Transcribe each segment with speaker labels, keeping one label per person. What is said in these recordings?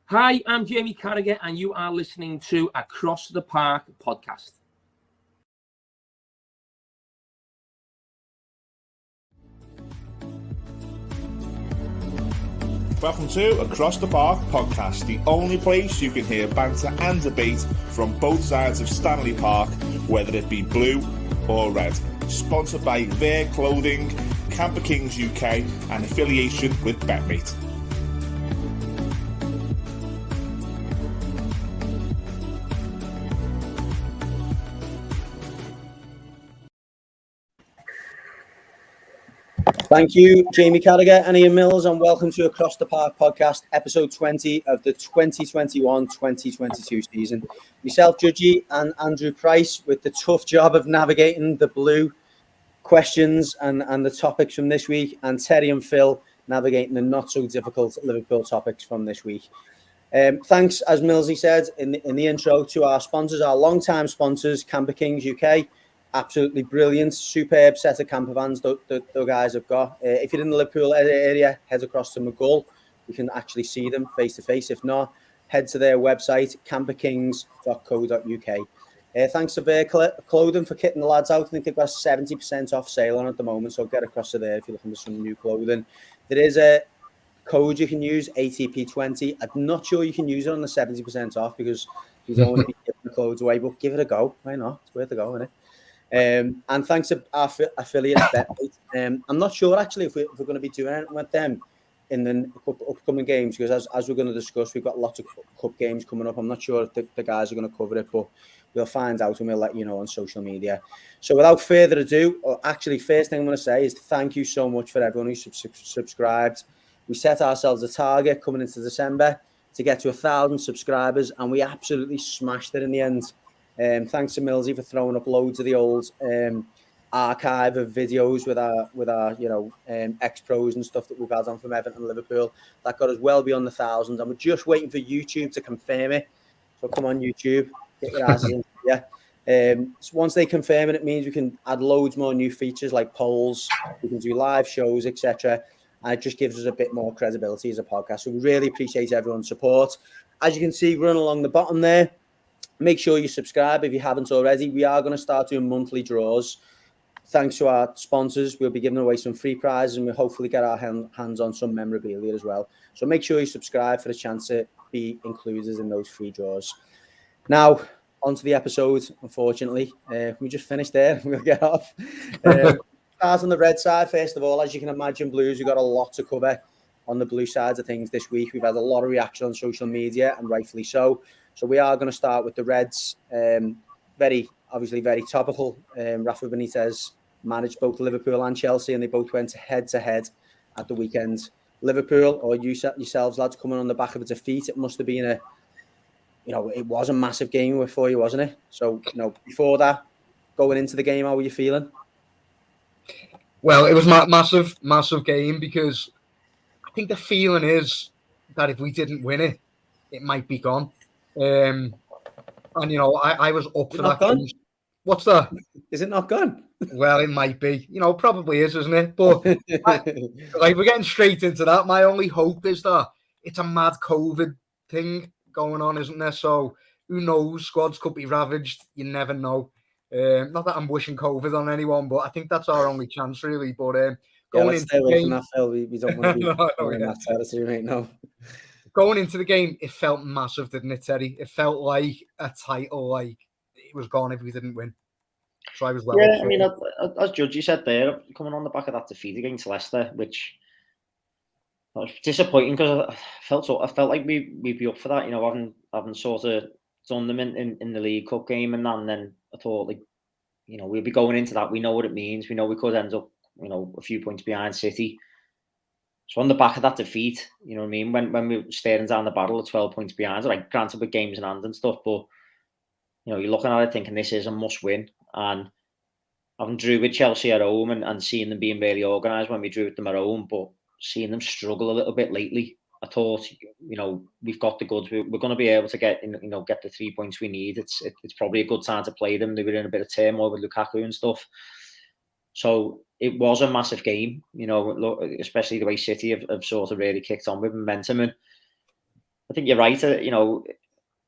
Speaker 1: Hi, I'm Jamie Carragher, and you are listening to Across the Park podcast.
Speaker 2: Welcome to Across the Park podcast, the only place you can hear banter and debate from both sides of Stanley Park, whether it be blue or red. Sponsored by Their Clothing, Camper Kings UK, and affiliation with BetMate.
Speaker 3: Thank you, Jamie Carragher and Ian Mills, and welcome to Across the Park podcast, episode 20 of the 2021-2022 season. Myself, Judgy, and Andrew Price with the tough job of navigating the blue questions and the topics from this week, and Terry and Phil navigating the not-so-difficult Liverpool topics from this week. Thanks, as Millsy said in the intro, to our sponsors, our long-time sponsors, Camper Kings UK. Absolutely brilliant, superb set of camper vans the guys have got. If you're in the Liverpool area, head across to McGull. You can actually see them face to face. If not, head to their website, camperkings.co.uk. Thanks to Their Clothing for kitting the lads out. I think they've got 70% off sale on at the moment, so get across to there if you're looking for some new clothing. There is a code you can use, ATP20. I'm not sure you can use it on the 70% off because you don't want to be giving the clothes away, but give it a go. Why not? It's worth a go, isn't it? And thanks to our affiliate BetMate. I'm not sure actually if we're going to be doing anything with them in the upcoming games, because as we're going to discuss, we've got lots of cup games coming up. I'm not sure if the guys are going to cover it, but we'll find out and we'll let you know on social media. So without further ado, or actually first thing I'm going to say is thank you so much for everyone who subscribed. We set ourselves a target coming into December to get to 1,000 subscribers, and we absolutely smashed it in the end. Thanks to Millsy for throwing up loads of the old archive of videos with our ex-pros and stuff that we've had on from Everton and Liverpool. That got us well beyond 1,000, and we're just waiting for YouTube to confirm it. So come on, YouTube, get your asses in here. So once they confirm it, it means we can add loads more new features like polls, we can do live shows, etc. And it just gives us a bit more credibility as a podcast. So we really appreciate everyone's support. As you can see, running along the bottom there, make sure you subscribe if you haven't already. We are going to start doing monthly draws. Thanks to our sponsors, we'll be giving away some free prizes, and we'll hopefully get our hands on some memorabilia as well. So make sure you subscribe for a chance to be included in those free draws. Now, on to the episode, unfortunately. We just finished there. We'll get off. Start on the red side, first of all. As you can imagine, Blues, we've got a lot to cover on the blue side of things this week. We've had a lot of reaction on social media, and rightfully so. So we are going to start with the Reds. Very topical. Rafa Benitez managed both Liverpool and Chelsea, and they both went head-to-head at the weekend. Liverpool, or yourselves, lads, coming on the back of a defeat. It must have been it was a massive game for you, wasn't it? So, before that, going into the game, how were you feeling?
Speaker 4: Well, it was massive game, because I think the feeling is that if we didn't win it, it might be gone. And I was up for that.
Speaker 3: Gone?
Speaker 4: What's that?
Speaker 3: Is it not gone?
Speaker 4: Well, it might be. Probably is, isn't it? But we're getting straight into that. My only hope is that it's a mad COVID thing going on, isn't there? So who knows? Squads could be ravaged. You never know. Not that I'm wishing COVID on anyone, but I think that's our only chance, really. But
Speaker 3: let's stay away from that, Phil. We don't want to be in that territory right now.
Speaker 4: Going into the game, it felt massive, didn't it, Terry? It felt like a title, like it was gone if we didn't win. So I was well.
Speaker 5: Yeah, I mean, as Judge, you said there, coming on the back of that defeat against Leicester, which was disappointing, because I felt like we'd be up for that, having sort of done them in the League Cup game, and then I thought, we'll be going into that. We know what it means. We know we could end up, a few points behind City. So on the back of that defeat, you know what I mean, when we were staring down the barrel at 12 points behind, like, granted with games in hand and stuff, but you're looking at it thinking this is a must-win. And having drew with Chelsea at home and seeing them being really organised when we drew with them at home, but seeing them struggle a little bit lately, I thought, we've got the goods. We're going to be able to get the 3 points we need. It's probably a good time to play them. They were in a bit of turmoil with Lukaku and stuff. So it was a massive game, especially the way City have sort of really kicked on with momentum. And I think you're right. You know,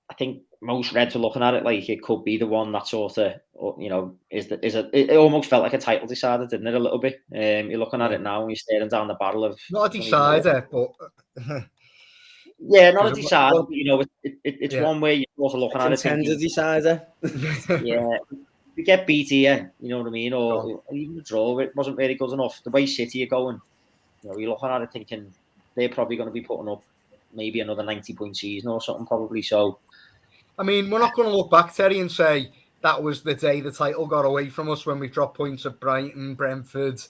Speaker 5: I think most Reds are looking at it like it could be the one that sort of, you know, it almost felt like a title decider, didn't it, a little bit? You're looking at it now and you're staring down the barrel of...
Speaker 4: Not a decider, but...
Speaker 5: Yeah, not a decider, but, you know, it's one way you're also looking at it
Speaker 3: Contender
Speaker 5: thinking...
Speaker 3: decider.
Speaker 5: Yeah, we get beat here, you know what I mean? Or even the draw, it wasn't really good enough. The way City are going, you know, you're looking at it thinking they're probably going to be putting up maybe another 90-point season or something, probably. So,
Speaker 4: I mean, we're not going to look back, Terry, and say that was the day the title got away from us when we dropped points at Brighton, Brentford.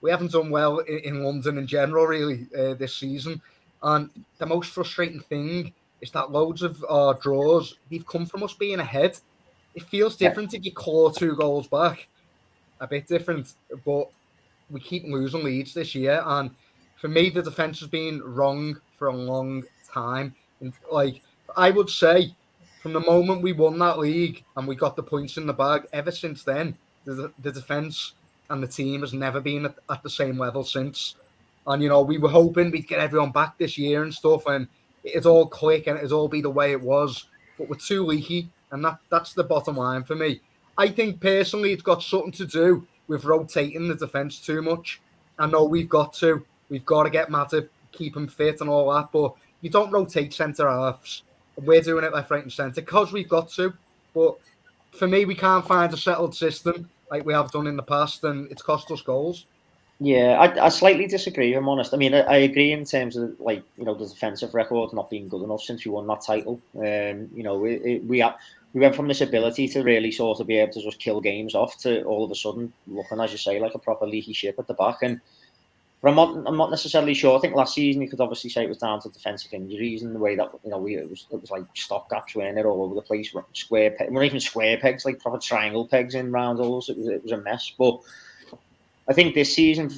Speaker 4: We haven't done well in London in general, really, this season. And the most frustrating thing is that loads of our draws, they've come from us being ahead. It feels different if you claw 2 goals back. A bit different, but we keep losing leads this year. And for me, the defence has been wrong for a long time. And like, I would say, from the moment we won that league and we got the points in the bag, ever since then, the defence and the team has never been at the same level since. And, you know, we were hoping we'd get everyone back this year and stuff, and it'd all click and it'd all be the way it was. But we're too leaky, and that's the bottom line for me. I think, personally, it's got something to do with rotating the defence too much. I know we've got to get Matip, keep him fit and all that, but you don't rotate centre-halves. We're doing it left, right and centre because we've got to. But for me, we can't find a settled system like we have done in the past, and it's cost us goals.
Speaker 5: Yeah, I slightly disagree, if I'm honest. I mean, I agree in terms of, like, you know, the defensive record not being good enough since we won that title. You know, we went from this ability to really sort of be able to just kill games off to all of a sudden looking, as you say, like a proper leaky ship at the back. But I'm not necessarily sure. I think last season you could obviously say it was down to defensive injuries and the way that, you know, it was like stopgaps, weren't it, all over the place, we're even square pegs, like proper triangle pegs in round holes. It was a mess. But I think this season,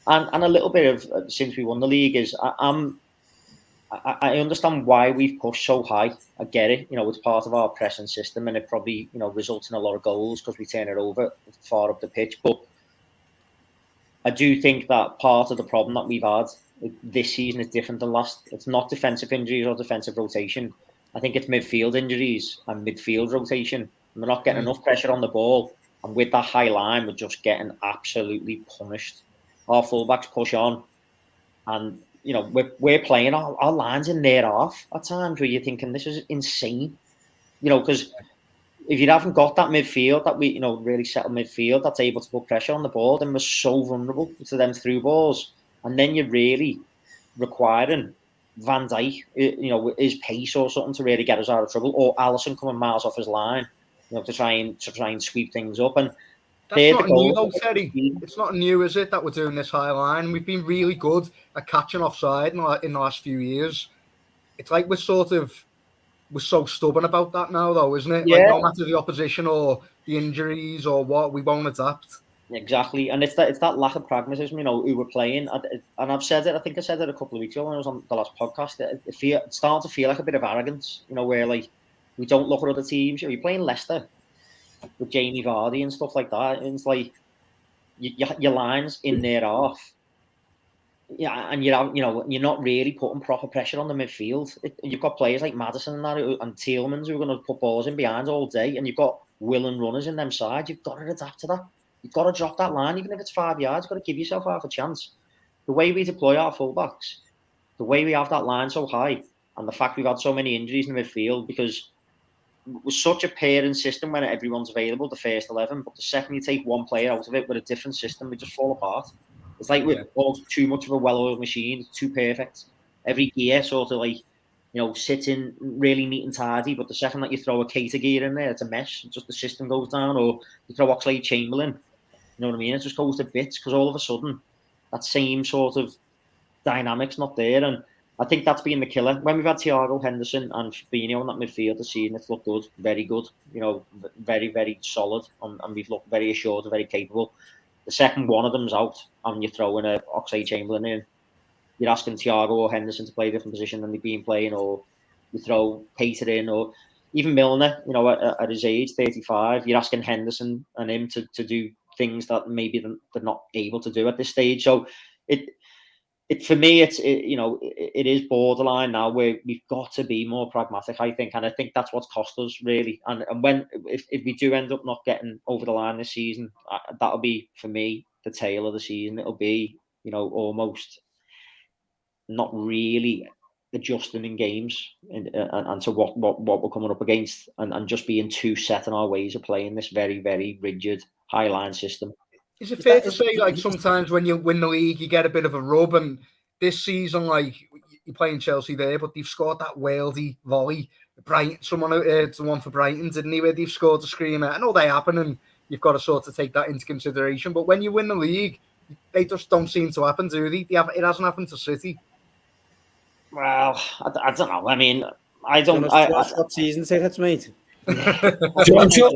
Speaker 5: and a little bit of since we won the league, is I understand why we've pushed so high. I get it. You know, it's part of our pressing system, and it probably, you know, results in a lot of goals because we turn it over far up the pitch. But I do think that part of the problem that we've had this season is different than last. It's not defensive injuries or defensive rotation. I think it's midfield injuries and midfield rotation. We're not getting enough pressure on the ball. And with that high line, we're just getting absolutely punished. Our fullbacks push on. And, you know, we're playing our lines in their half at times where you're thinking, this is insane. You know, because if you haven't got that midfield, that we, you know, really settled midfield that's able to put pressure on the ball, then we're so vulnerable to them through balls. And then you're really requiring Van Dijk, you know, his pace or something to really get us out of trouble, or Alisson coming miles off his line, you know, to try and sweep things up. And
Speaker 4: that's not new though, Terry. It's not new, is it, that we're doing this high line? We've been really good at catching offside in the last few years. It's like we're so stubborn about that now, though, isn't it?
Speaker 5: Yeah.
Speaker 4: Like, no matter the opposition or the injuries or what, we won't adapt.
Speaker 5: Exactly, and it's that lack of pragmatism, you know, who we're playing. And I've said it. I think I said it a couple of weeks ago when I was on the last podcast. It's starting to feel like a bit of arrogance, you know, where like we don't look at other teams. You know, you're playing Leicester with Jamie Vardy and stuff like that, and it's like your lines in their half. Yeah, and you're not really putting proper pressure on the midfield. You've got players like Maddison and that, and Tielemans who are going to put balls in behind all day, and you've got willing runners in them sides. You've got to adapt to that. You've got to drop that line, even if it's 5 yards. You've got to give yourself half a chance. The way we deploy our fullbacks, the way we have that line so high, and the fact we've had so many injuries in the midfield, because it was such a pairing system when everyone's available, the first 11, but the second you take one player out of it with a different system, we just fall apart. It's like we're all too much of a well-oiled machine. It's too perfect. Every gear sort of like, you know, sits in really neat and tidy, but the second that you throw a Keita gear in there, it's a mess. Just the system goes down. Or you throw Oxlade-Chamberlain, you know what I mean? It just goes to bits because all of a sudden that same sort of dynamic's not there. And I think that's been the killer. When we've had Thiago, Henderson and Fabinho in that midfield this season, it's looked good, very good, you know, very, very solid. And we've looked very assured and very capable. The second one of them's out and you're throwing a Oxlade-Chamberlain in, you're asking Thiago or Henderson to play a different position than they've been playing, or you throw Keita in, or even Milner, you know, at his age, 35, you're asking Henderson and him to do things that maybe they're not able to do at this stage. So for me, it is borderline now where we've got to be more pragmatic, I think. And I think that's what's cost us, really. And if we do end up not getting over the line this season, that'll be, for me, the tail of the season. It'll be, almost not really adjusting in games and to what we're coming up against, and just being too set in our ways of playing this very, very rigid high line system.
Speaker 4: Is it fair to say, like, sometimes when you win the league, you get a bit of a rub? And this season, like, you're playing Chelsea there, but they've scored that Waldy volley. Brighton, the one for Brighton, didn't he? Where they've scored a screamer. I know they happen, and you've got to sort of take that into consideration. But when you win the league, they just don't seem to happen, do they? It hasn't happened to City.
Speaker 5: Well, I don't know. I mean, I don't.
Speaker 3: What season tickets, mate?
Speaker 6: I'm sure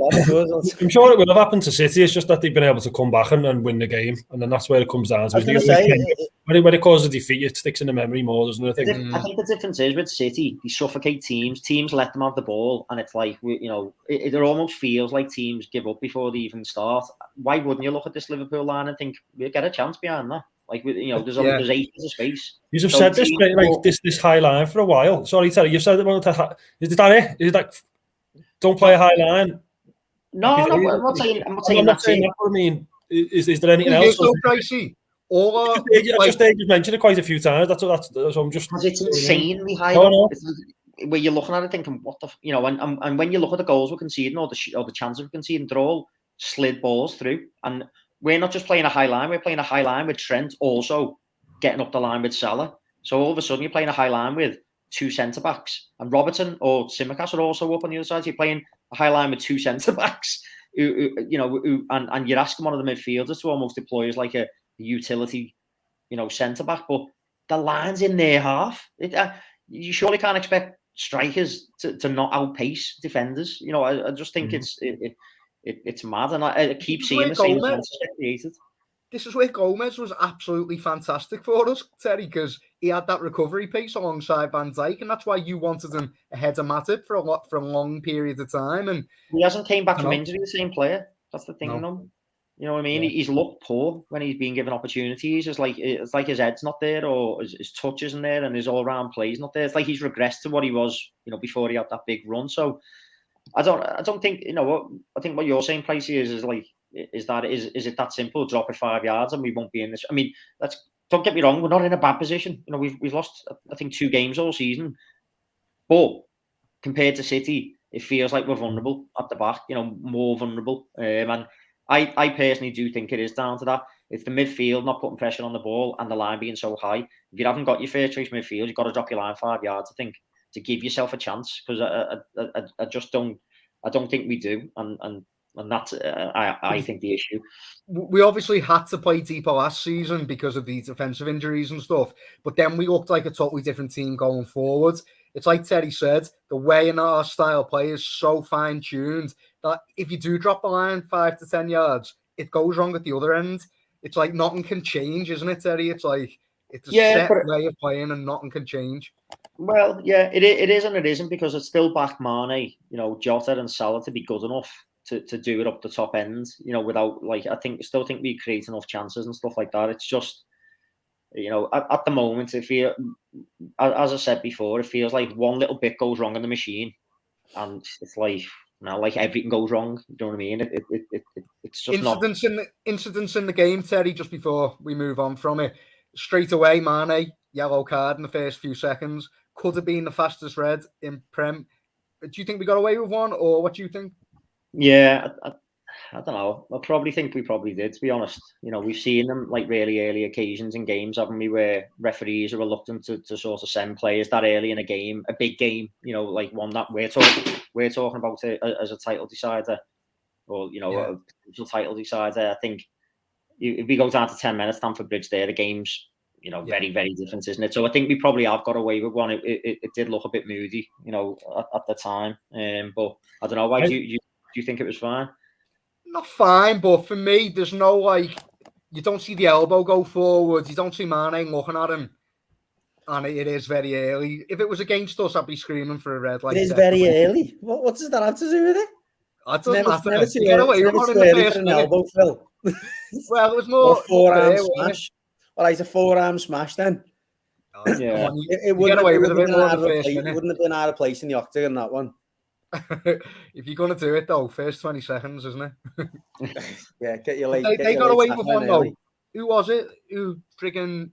Speaker 6: it will have happened to City. It's just that they've been able to come back and win the game, and then that's where it comes down to. When it causes a defeat, it sticks in the memory more, doesn't it?
Speaker 5: I think the difference is with City, they suffocate teams. Teams let them have the ball, and it's like, it almost feels like teams give up before they even start. Why wouldn't you look at this Liverpool line and think we'll get a chance behind that? Like, there's 8 inches of space.
Speaker 6: You've said this like this high line for a while. Sorry, Terry, you've said it. Is that it? Is it like, don't play a high line?
Speaker 5: No, I'm not saying that.
Speaker 6: I mean, is there anything else?
Speaker 4: So pricey.
Speaker 6: You've mentioned it quite a few times. That's I'm just.
Speaker 5: It's insanely high. Where you're looking at it, thinking, what the, and when you look at the goals we're conceding or the chances we're conceding, they're all slid balls through. And we're not just playing a high line; we're playing a high line with Trent also getting up the line with Salah. So all of a sudden, you're playing a high line with 2 centre backs, and Robertson or Tsimikas are also up on the other side. So you're playing a high line with 2 centre backs, and you're asking one of the midfielders to almost deploy as like a utility, centre back. But the line's in their half. You surely can't expect strikers to not outpace defenders. I just think it's mad, and I keep seeing the same chances get created.
Speaker 4: This is where Gomez was absolutely fantastic for us, Terry, because he had that recovery pace alongside Van Dijk, and that's why you wanted him ahead of Matip for a long period of time. And
Speaker 5: he hasn't came back from injury the same player. That's the thing,
Speaker 4: no.
Speaker 5: You know what I mean? Yeah. He's looked poor when he's been given opportunities. It's like his head's not there, or his touch isn't there, and his all-round play's not there. It's like he's regressed to what he was, before he had that big run. So I don't think, I think what you're saying, Pricey, is it that simple? Drop it 5 yards and we won't be in this. I mean, don't get me wrong, we're not in a bad position. We've lost, I think, 2 games all season, but compared to City, it feels like we're vulnerable at the back. More vulnerable, and I personally do think it is down to that. It's the midfield not putting pressure on the ball and the line being so high. If you haven't got your fair choice midfield, you've got to drop your line 5 yards, I think, to give yourself a chance. Because I just don't think we do, and that's I think the issue.
Speaker 4: We obviously had to play deeper last season because of the defensive injuries and stuff, but then we looked like a totally different team going forward. It's like Terry said, the way in our style of play is so fine-tuned that if you do drop the line 5 to 10 yards, it goes wrong at the other end. It's like nothing can change, isn't it, Terry? It's like it's a set way of playing and nothing can change.
Speaker 5: Well, yeah, it is and it isn't, because it's still back Mane, Jota and Salah to be good enough to do it up the top end, without, like, still think we create enough chances and stuff like that. It's just, at the moment, as I said before, it feels like one little bit goes wrong in the machine, and it's like, like everything goes wrong. You know what I mean? It's just
Speaker 4: incidents in the game, Terry. Just before we move on from it, straight away, Mane, yellow card in the first few seconds. Could have been the fastest red in Prem. Do you think we got away with one, or what do you think?
Speaker 5: Yeah, I don't know. I probably think we probably did, to be honest. We've seen them like really early occasions in games, haven't we, where referees are reluctant to sort of send players that early in a game, a big game, like one that we're talking about it as a title decider, or a potential title decider. I think if we go down to 10 minutes, Stamford Bridge there, the game's very, very different, isn't it? So I think we probably have got away with one. It did look a bit moody, at the time. But I don't know. Why do you think it was fine?
Speaker 4: Not fine, but for me, there's no, like, you don't see the elbow go forward. You don't see Mane looking at him. And it is very early. If it was against us, I'd be screaming for a red. Like,
Speaker 3: it is very early. What does that have to do with it?
Speaker 4: It doesn't matter. Never too early for an elbow, Phil. Well, it was more
Speaker 3: forehand smash. Well, it's a forearm smash then.
Speaker 4: Oh,
Speaker 5: Yeah.
Speaker 4: come on,
Speaker 3: It
Speaker 4: you get away with a bit more
Speaker 3: out
Speaker 4: in the first
Speaker 3: it
Speaker 4: minute.
Speaker 3: wouldn't have been out of place in the octagon, that one.
Speaker 4: If you're going to do it, though, first 20 seconds, isn't it?
Speaker 3: Yeah, get your late.
Speaker 4: They got away with one, though. Who was it? Who friggin'...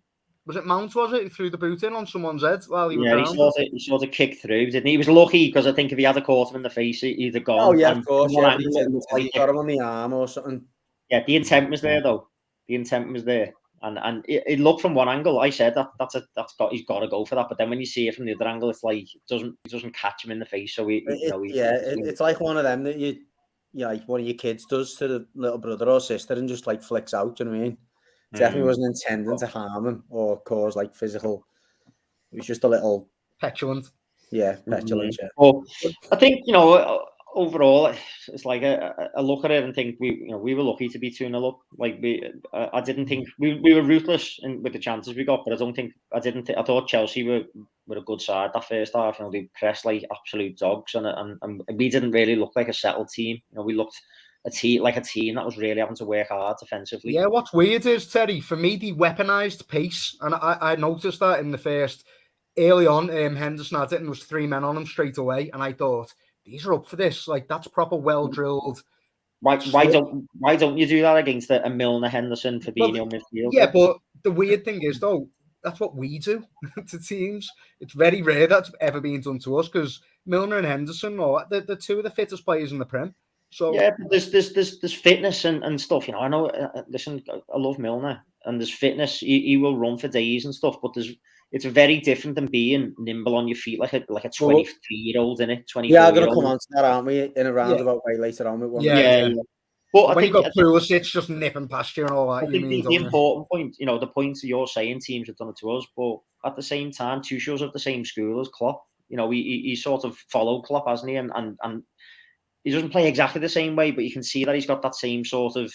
Speaker 4: Was it Mount, was it? Who threw the boot in on someone's head while he was down?
Speaker 5: He sort of kicked through, didn't he? He was lucky because I think if he had caught him in the face, he'd have gone.
Speaker 3: Oh, yeah, of course. Yeah,
Speaker 5: He
Speaker 3: got him on the arm or something.
Speaker 5: Yeah, the intent was there, though. The intent was there. And it looked from one angle. I said he's got to go for that. But then when you see it from the other angle, it's like it doesn't catch him in the face. So
Speaker 3: it's like one of them that like one of your kids does to the little brother or sister and just like flicks out. Do you know what I mean? Definitely wasn't intending to harm him or cause like physical. It was just a little
Speaker 4: petulant.
Speaker 3: Yeah, petulant. Yeah.
Speaker 5: Well, I think overall, it's like I look at it and think we were lucky to be 2-0 up. Like I didn't think we were ruthless with the chances we got, but I thought Chelsea were a good side that first half. They pressed like absolute dogs, and we didn't really look like a settled team. We looked a team that was really having to work hard defensively.
Speaker 4: Yeah, what's weird is, Terry, for me, they weaponised pace, and I noticed that in the first. Early on, Henderson had it and was 3 men on him straight away, and I thought, these are up for this. Like, that's proper well drilled.
Speaker 5: Why don't you do that against a Milner, Henderson, Fabinho midfield?
Speaker 4: Yeah, but the weird thing is, though, that's what we do to teams. It's very rare that's ever been done to us because Milner and Henderson are the two of the fittest players in the Prem. So
Speaker 5: yeah, but there's fitness and stuff. I know. Listen, I love Milner, and there's fitness. He will run for days and stuff, but it's very different than being nimble on your feet like a 23-year-old, innit? 24-year-old.
Speaker 3: Yeah, I'm gonna come on to that, aren't we? In a roundabout way later on with one.
Speaker 5: Yeah. But
Speaker 4: when you got Pulisic just nipping past you and all that,
Speaker 5: I think the important point, the points you're saying, teams have done it to us, but at the same time, Tuchel's of the same school as Klopp. He sort of followed Klopp, hasn't he? And he doesn't play exactly the same way, but you can see that he's got that same sort of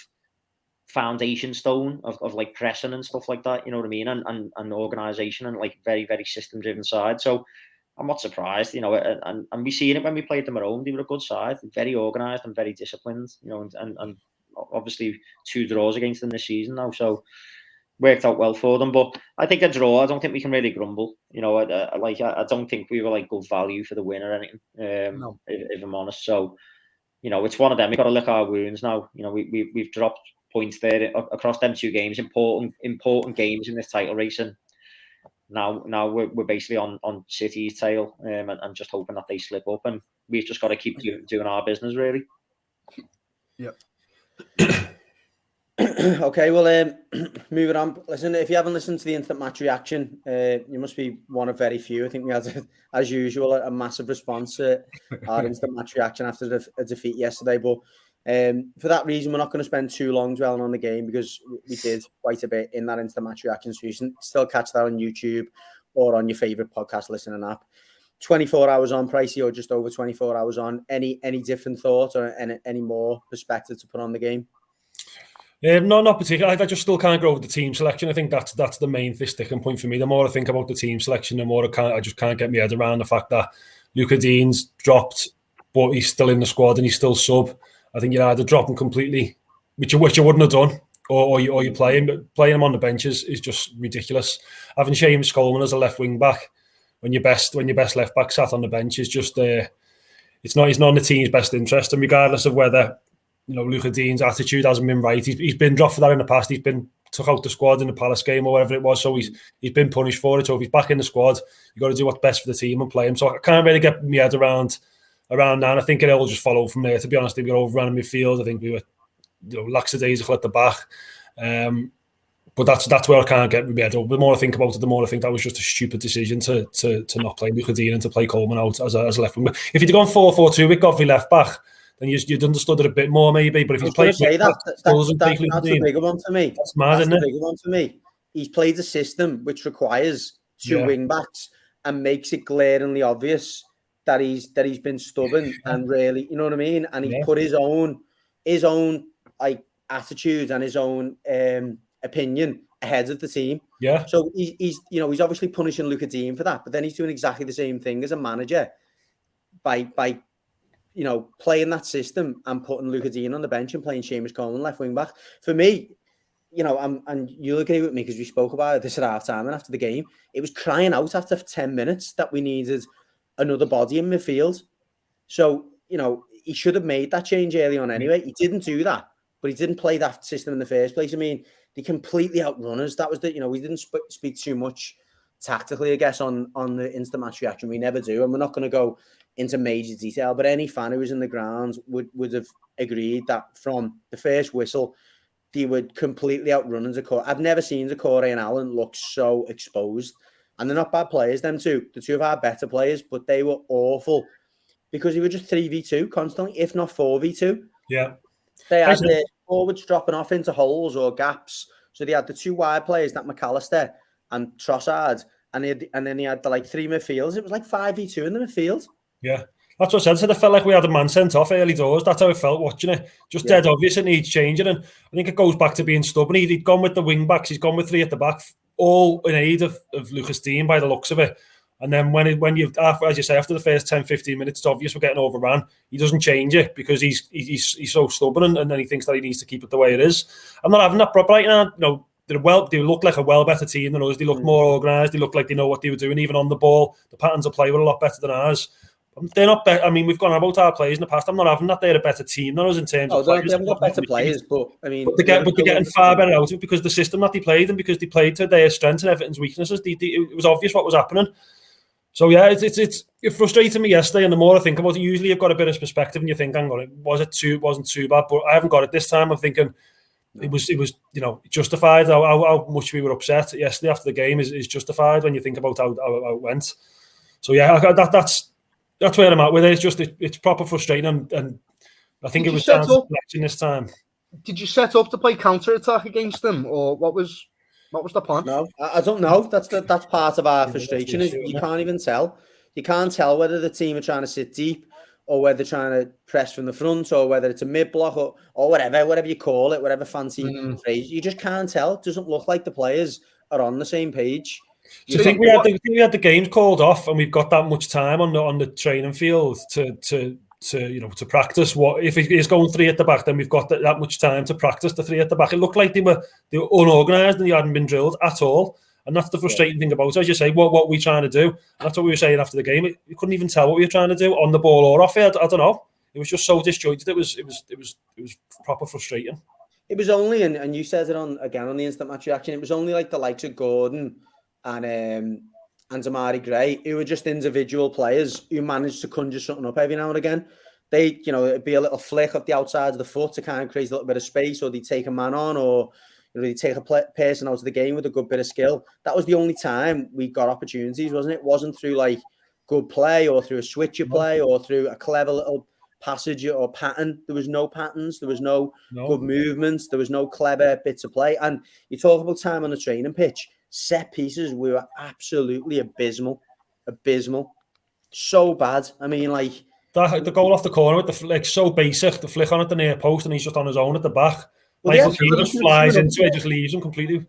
Speaker 5: foundation stone of like pressing and stuff like that, you know what I mean, and organisation and like very, very system driven side. So I'm not surprised, and we seen it when we played them at home. They were a good side, very organised and very disciplined, and obviously 2 draws against them this season now, so worked out well for them. But I think a draw, I don't think we can really grumble. I don't think we were like good value for the win or anything. No. If I'm honest, so it's one of them. We've got to lick our wounds now. We've dropped points there across them 2 games, important games in this title race, and now we're basically on City's tail, and just hoping that they slip up, and we've just got to keep doing our business, really.
Speaker 4: Yep.
Speaker 3: Okay, well, moving on. Listen, if you haven't listened to the instant match reaction, you must be one of very few. I think we had, as usual, a massive response to our instant match reaction after a defeat yesterday. But for that reason, we're not going to spend too long dwelling on the game because we did quite a bit in that instant match reaction. So you can still catch that on YouTube or on your favourite podcast listening app. 24 hours on, Pricey, or just over 24 hours on. Any different thoughts or any more perspective to put on the game?
Speaker 6: No, not particularly. I just still can't go over the team selection. I think that's the main sticking point for me. The more I think about the team selection, the more I just can't get my head around the fact that Luca Dean's dropped, but he's still in the squad and he's still sub. I think you'd either drop him completely, which you wouldn't have done, or you play him. But playing him on the bench is just ridiculous. Having Seamus Coleman as a left wing back when your best left back sat on the bench is just he's not in the team's best interest. And regardless of whether Luca Dean's attitude hasn't been right, he's been dropped for that in the past. He's been took out the squad in the Palace game or whatever it was, so he's been punished for it. So if he's back in the squad, you've got to do what's best for the team and play him. So I can't really get my head around that. And I think it'll just follow from there. To be honest, we got overrun in midfield. I think we were lackadaisical at the back. But that's where I can't get my head over. The more I think about it, the more I think that was just a stupid decision to not play Luca Dean and to play Coleman out as a left wing. If he'd gone 4-4-2 with Godfrey left back, then you'd understood it a bit more maybe. But if he's played, that's
Speaker 3: the bigger one for me.
Speaker 6: That's mad, isn't it?
Speaker 3: The bigger one for me. He's played a system which requires 2 wing backs and makes it glaringly obvious that he's been stubborn and really, you know what I mean. And he put his own like attitude and his own opinion ahead of the team.
Speaker 6: Yeah.
Speaker 3: So he's obviously punishing Luca Dean for that, but then he's doing exactly the same thing as a manager by playing that system and putting Luca Dean on the bench and playing Seamus Coleman left wing back. For me, you know, and you'll agree with me because we spoke about this at half time and after the game. It was crying out after 10 minutes that we needed another body in midfield. So, you know, he should have made that change early on anyway. He didn't do that, but he didn't play that system in the first place. I mean, they completely outrun us. That was the, you know, we didn't speak too much tactically, I guess, on the instant match reaction. We never do, and we're not going to go into major detail, but any fan who was in the ground would have agreed that from the first whistle, they would completely outrun Zakore. I've never seen Zakore and Allen look so exposed. And they're not bad players, them two. The two of our better players, but they were awful because they were just 3v2 constantly, if not 4v2.
Speaker 6: Yeah.
Speaker 3: They had the forwards dropping off into holes or gaps. So they had the two wide players, that McAllister and Trossard, and then they had the like three midfielders. It was like 5v2 in the midfield.
Speaker 6: Yeah. That's what I said. It felt like we had a man sent off early doors. That's how it felt watching it. Just dead obvious it needs changing. And I think it goes back to being stubborn. He'd gone with the wing backs. He's gone with three at the back, all in aid of Lucas Dean by the looks of it. And then when you've, as you say, after the first 10, 15 minutes, it's obvious we're getting overrun. He doesn't change it because he's so stubborn and then he thinks that he needs to keep it the way it is. I'm not having that proper right now. You know, they look like a well better team than us. They look more organised. They look like they know what they were doing, even on the ball. The patterns of play were a lot better than ours. They're not better. I mean, we've gone about our players in the past. I'm not having that they're a better team than us in terms of players.
Speaker 3: They haven't got better players, but I mean,
Speaker 6: they're getting far better out of it because the system that they played and because they played to their strengths and Everton's weaknesses. It was obvious what was happening. So yeah, it frustrated me yesterday, and the more I think about it, usually you've got a bit of perspective and you think, hang on, it wasn't too bad, but I haven't got it this time. I'm thinking it was you know, justified. How much we were upset yesterday after the game is justified when you think about how it went. So yeah, that's where I'm at with it. It's proper frustrating, and I think it was down to selection this time.
Speaker 4: Did you set up to play counter-attack against them, or what was the plan?
Speaker 3: No, I don't know. That's part of our frustration. You can't even tell. You can't tell whether the team are trying to sit deep or whether they're trying to press from the front or whether it's a mid-block or whatever you call it, whatever fancy phrase. You just can't tell. It doesn't look like the players are on the same page.
Speaker 6: Do you think we had the games called off and we've got that much time on the training field to practice? What if it is going three at the back? Then we've got that much time to practice the three at the back. It looked like they were unorganised and they hadn't been drilled at all. And that's the frustrating thing about it. As you say, what were we trying to do? And that's what we were saying after the game. You couldn't even tell what we were trying to do on the ball or off it. I don't know. It was just so disjointed. It was proper frustrating.
Speaker 3: It was only, and you said it on the instant match reaction. It was only like the likes of Gordon and Amari Gray, who were just individual players who managed to conjure something up every now and again. They, it'd be a little flick up the outside of the foot to kind of create a little bit of space, or they take a man on, or they take a person out of the game with a good bit of skill. That was the only time we got opportunities, wasn't it? It wasn't through like good play or through a switch of play or through a clever little passage or pattern. There was no patterns. There was no good movements. There was no clever bits of play. And you talk about time on the training pitch. Set pieces, we were absolutely abysmal, so bad. I mean, like
Speaker 6: the goal off the corner with the so basic, the flick on at the near post, and he's just on his own at the back.
Speaker 3: Well,
Speaker 6: Michael Keane just flies into it, just leaves him completely.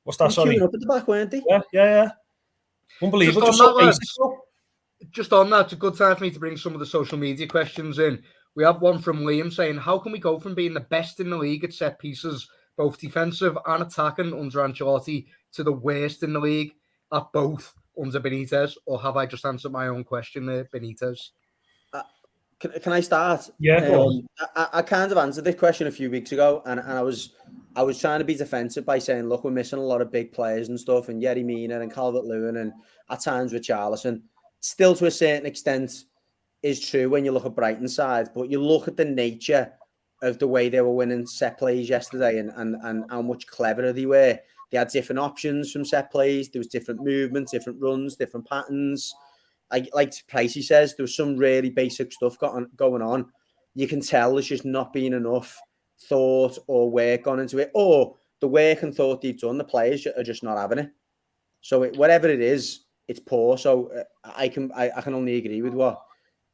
Speaker 6: What's that? Sorry,
Speaker 3: up at the back, weren't they?
Speaker 6: Yeah. Unbelievable.
Speaker 4: Just on that, it's a good time for me to bring some of the social media questions in. We have one from Liam saying, "How can we go from being the best in the league at set pieces, both defensive and attacking under Ancelotti, to the worst in the league at both under Benitez?" Or have I just answered my own question there, Benitez?
Speaker 3: Can I start?
Speaker 6: Yeah.
Speaker 3: I kind of answered this question a few weeks ago, and I was trying to be defensive by saying, look, we're missing a lot of big players and stuff, and Yerry Mina and Calvert-Lewin, and at times Richarlison. Still, to a certain extent, is true when you look at Brighton's side, but you look at the nature of the way they were winning set plays yesterday and how much cleverer they were. They had different options from set plays. There was different movements, different runs, different patterns. Like Pricey says, there was some really basic stuff going on. You can tell there's just not been enough thought or work gone into it, or the work and thought they've done, the players are just not having it. So whatever it is, it's poor. So I can only agree with what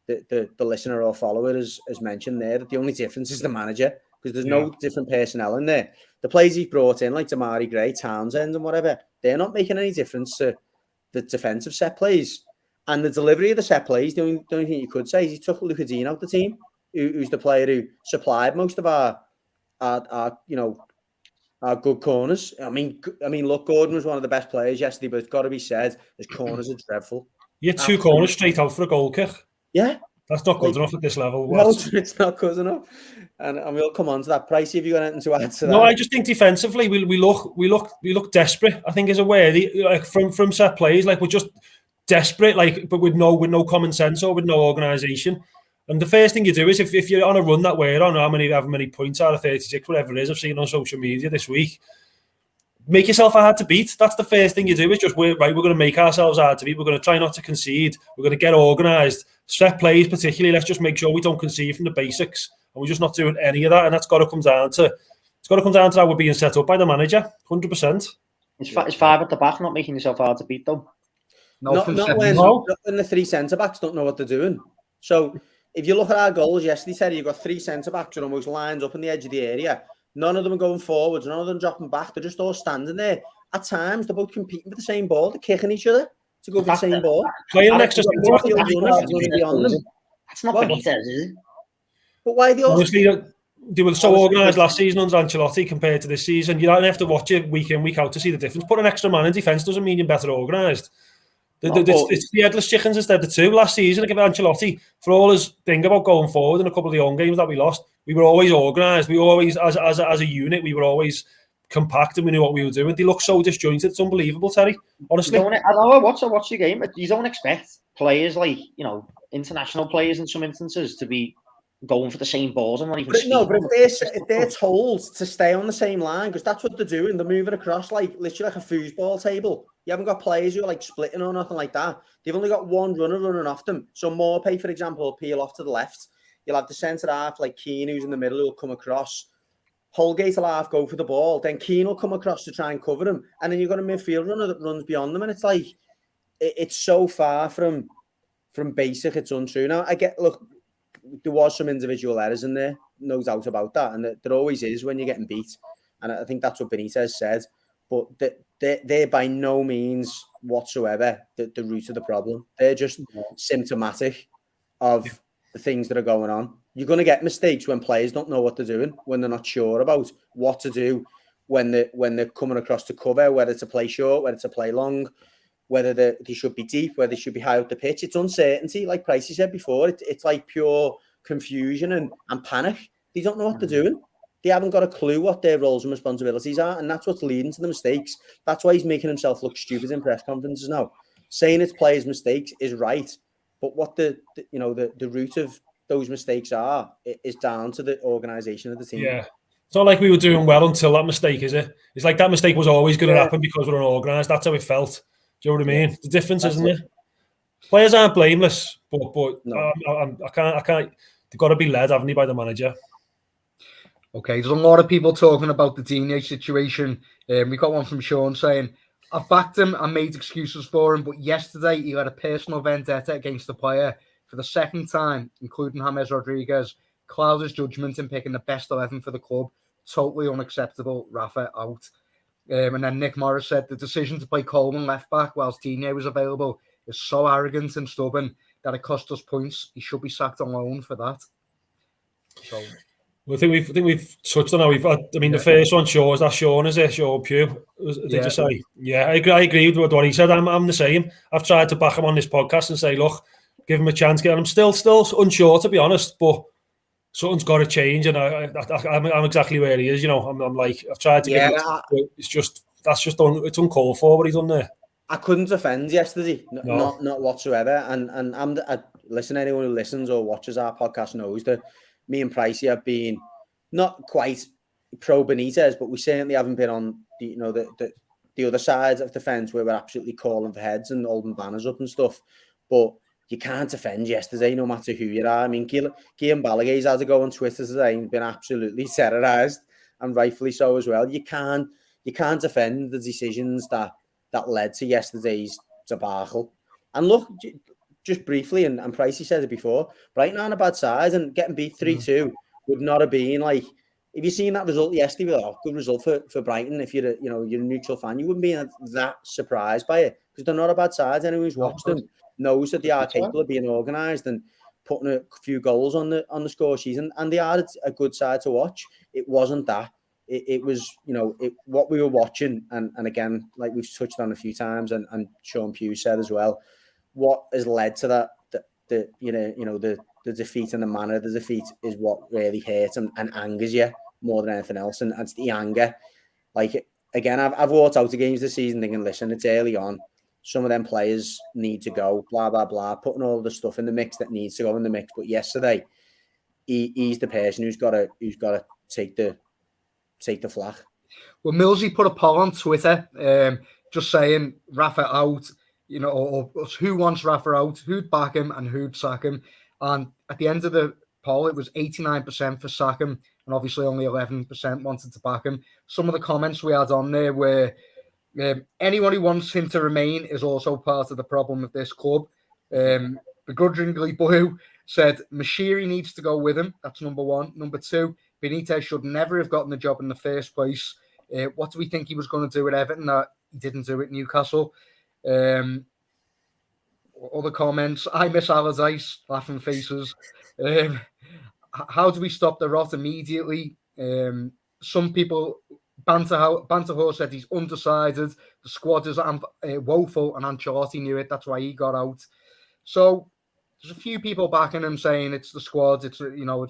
Speaker 3: the listener or follower has mentioned there, that the only difference is the manager, because there's no different personnel in there. The players he's brought in, like Damari Gray, Townsend and whatever, they're not making any difference to the defensive set plays. And the delivery of the set plays, the only thing you could say is he took Lucas Dean out the team, who's the player who supplied most of our Good corners. I mean, look, Gordon was one of the best players yesterday, but it's got to be said, his corners are dreadful.
Speaker 6: You had 2 corners straight out for a goal kick.
Speaker 3: Yeah.
Speaker 6: That's not good enough at this level.
Speaker 3: No, it's not good enough. And we'll come on to that. Pricey, have you got anything to add to that?
Speaker 6: No, I just think defensively we look desperate. I think is a word like from set plays, like we're just desperate, like but with no common sense or with no organisation. And the first thing you do is if you're on a run that way, I don't know how many points out of 36, whatever it is, I've seen on social media this week. Make yourself hard to beat. That's the first thing you do. Is just we're going to make ourselves hard to beat. We're going to try not to concede. We're going to get organised. Set plays, particularly, let's just make sure we don't concede from the basics. And we're just not doing any of that. And that's got to come down to how we're being set up by the manager. 100%.
Speaker 5: It's 5 at the back, not making yourself hard to beat, though.
Speaker 3: Not when the 3 centre backs don't know what they're doing. So if you look at our goals yesterday, Terry, you've got 3 centre backs are almost lined up in the edge of the area. None of them are going forwards. None of them dropping back. They're just all standing there. At times, they're both competing for the same ball. They're kicking each other to go for the same ball.
Speaker 6: Playing next to
Speaker 5: That's not Benitez, is it?
Speaker 3: But why the
Speaker 6: honestly, they were so organised last season under Ancelotti compared to this season. You don't have to watch it week in, week out to see the difference. Put an extra man in defence doesn't mean you're better organised. It's the headless chickens instead of 2. Last season, I give Ancelotti, for all his thing about going forward in a couple of the home games that we lost, we were always organised. We always, as a unit, we were always compact and we knew what we were doing. They look so disjointed. It's unbelievable, Terry. Honestly.
Speaker 5: I know I watch your game. You don't expect players like, international players in some instances to be going for the same balls and not even
Speaker 3: if they're told to stay on the same line, because that's what they're doing, they're moving across literally like a foosball table. You haven't got players who are like splitting or nothing like that. They've only got one runner running off them. So Morpay, for example, will peel off to the left. You'll have the centre half like Keane, who's in the middle, who'll come across. Holgate will half go for the ball. Then Keane will come across to try and cover him. And then you've got a midfield runner that runs beyond them. And it's like, it's so far from basic, it's untrue. Now, look, there was some individual errors in there, no doubt about that. And there always is when you're getting beat. And I think that's what Benitez said. But they're by no means whatsoever the root of the problem. They're just symptomatic of the things that are going on. You're going to get mistakes when players don't know what they're doing, when they're not sure about what to do, when they're coming across to cover, whether to play short, whether to play long, whether they should be deep, whether they should be high up the pitch. It's uncertainty, like Pricey said before. It's like pure confusion and panic. They don't know what they're doing. They haven't got a clue what their roles and responsibilities are, and that's what's leading to the mistakes. That's why he's making himself look stupid in press conferences now. Saying it's players' mistakes is right, but what the root of those mistakes is down to the organisation of the team.
Speaker 6: Yeah. It's not like we were doing well until that mistake, is it? It's like that mistake was always going to happen because we're unorganised. That's how it felt. Do you know what I mean? The difference, isn't it? Players aren't blameless, but no. I can't. They've got to be led, haven't they, by the manager?
Speaker 4: Okay, there's a lot of people talking about the Digne situation. We got one from Sean saying, I've backed him and made excuses for him, but yesterday he had a personal vendetta against the player for the second time, including James Rodriguez, clouded his judgment in picking the best 11 for the club. Totally unacceptable. Rafa out. And then Nick Morris said the decision to play Coleman left back whilst Digne was available is so arrogant and stubborn that it cost us points. He should be sacked on loan for that. So,
Speaker 6: well, I think we've touched on how we've had. I mean, the first one shows that Sean is it, Sean Pugh. Did you say? Yeah, I agree with what he said. I'm the same. I've tried to back him on this podcast and say, look, give him a chance. I'm still unsure, to be honest, but something's got to change, and I'm exactly where he is. I'm like, I've tried to give him. It's uncalled for what he's done there.
Speaker 3: I couldn't defend yesterday, not whatsoever. And listen, anyone who listens or watches our podcast knows that me and Pricey have been not quite pro Benitez, but we certainly haven't been on the other side of the fence where we're absolutely calling for heads and holding banners up and stuff. But you can't defend yesterday, no matter who you are. I mean, Guillaume Balaguer's had to go on Twitter today and been absolutely terrorised, and rightfully so as well. You can't defend the decisions that led to yesterday's debacle. And look, just briefly, and Pricey said it before, Brighton aren't a bad side, and getting beat 3-2 would not have been like, if you've seen that result yesterday, good result for Brighton. If you're a neutral fan, you wouldn't be that surprised by it, because they're not a bad side. Anyone who's watched them knows that they are capable of being organised and putting a few goals on the score sheet, and they are a good side to watch. It wasn't that. it was, what we were watching, and again, like we've touched on a few times, and Sean Pugh said as well, what has led to that, the defeat and the manner of the defeat is what really hurts and angers you more than anything else, and it's the anger. Like, again, I've walked out of games this season thinking, listen, it's early on. Some of them players need to go, blah, blah, blah, putting all the stuff in the mix that needs to go in the mix. But yesterday, he's the person who's got to take the flak.
Speaker 4: Well, Millsy put a poll on Twitter just saying Rafa out, or who wants Rafa out, who'd back him and who'd sack him. And at the end of the poll, it was 89% for sack him, and obviously only 11% wanted to back him. Some of the comments we had on there were, anyone who wants him to remain is also part of the problem of this club. Begrudgingly Blue said Mashiri needs to go with him. That's number one. Number two, Benitez should never have gotten the job in the first place. What do we think he was going to do at Everton that he didn't do at Newcastle? Other comments, I miss Allardyce, laughing faces. How do we stop the rot immediately? Some people, Banterhor said he's undecided. The squad is woeful, and Ancelotti knew it. That's why he got out. So there's a few people backing him saying it's the squad, it's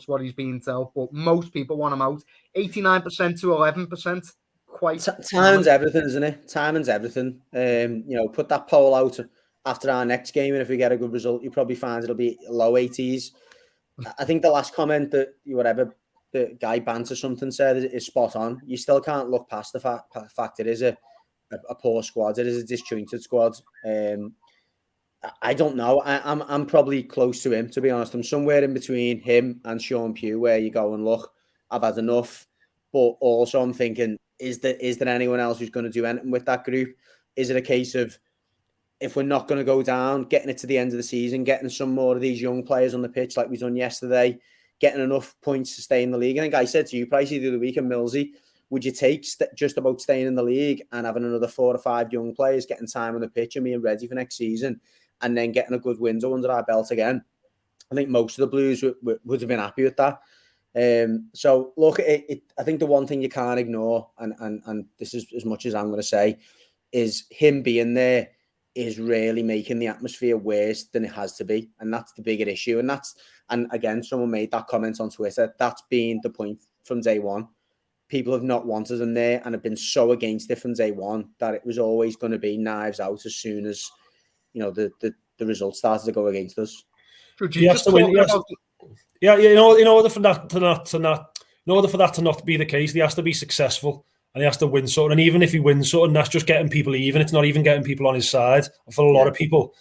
Speaker 4: what he's being told, but most people want him out. 89% to 11%.
Speaker 3: Timing's everything, isn't it? Timing's everything. Put that poll out after our next game, and if we get a good result, you probably find it'll be low 80s. I think the last comment that the guy Banter something said is spot on. You still can't look past the fact it is a poor squad. It is a disjointed squad. I don't know. I'm probably close to him, to be honest. I'm somewhere in between him and Sean Pugh, where you go and look, I've had enough. But also I'm thinking, is there anyone else who's going to do anything with that group? Is it a case of, if we're not going to go down, getting it to the end of the season, getting some more of these young players on the pitch like we've done yesterday, getting enough points to stay in the league? I think I said to you, Pricey, the other week, and Millsy, would you take just about staying in the league and having another 4 or 5 young players getting time on the pitch and being ready for next season, and then getting a good window under our belt again? I think most of the Blues would have been happy with that. So look, I think the one thing you can't ignore, and this is as much as I'm going to say, is him being there is really making the atmosphere worse than it has to be, and that's the bigger issue. And again, someone made that comment on Twitter. That's been the point from day one. People have not wanted him there and have been so against it from day one that it was always going to be knives out as soon as the results started to go against us.
Speaker 6: Yes, in order for that to not be the case, he has to be successful and he has to win something. And even if he wins something, that's just getting people even. It's not even getting people on his side. For a lot of people,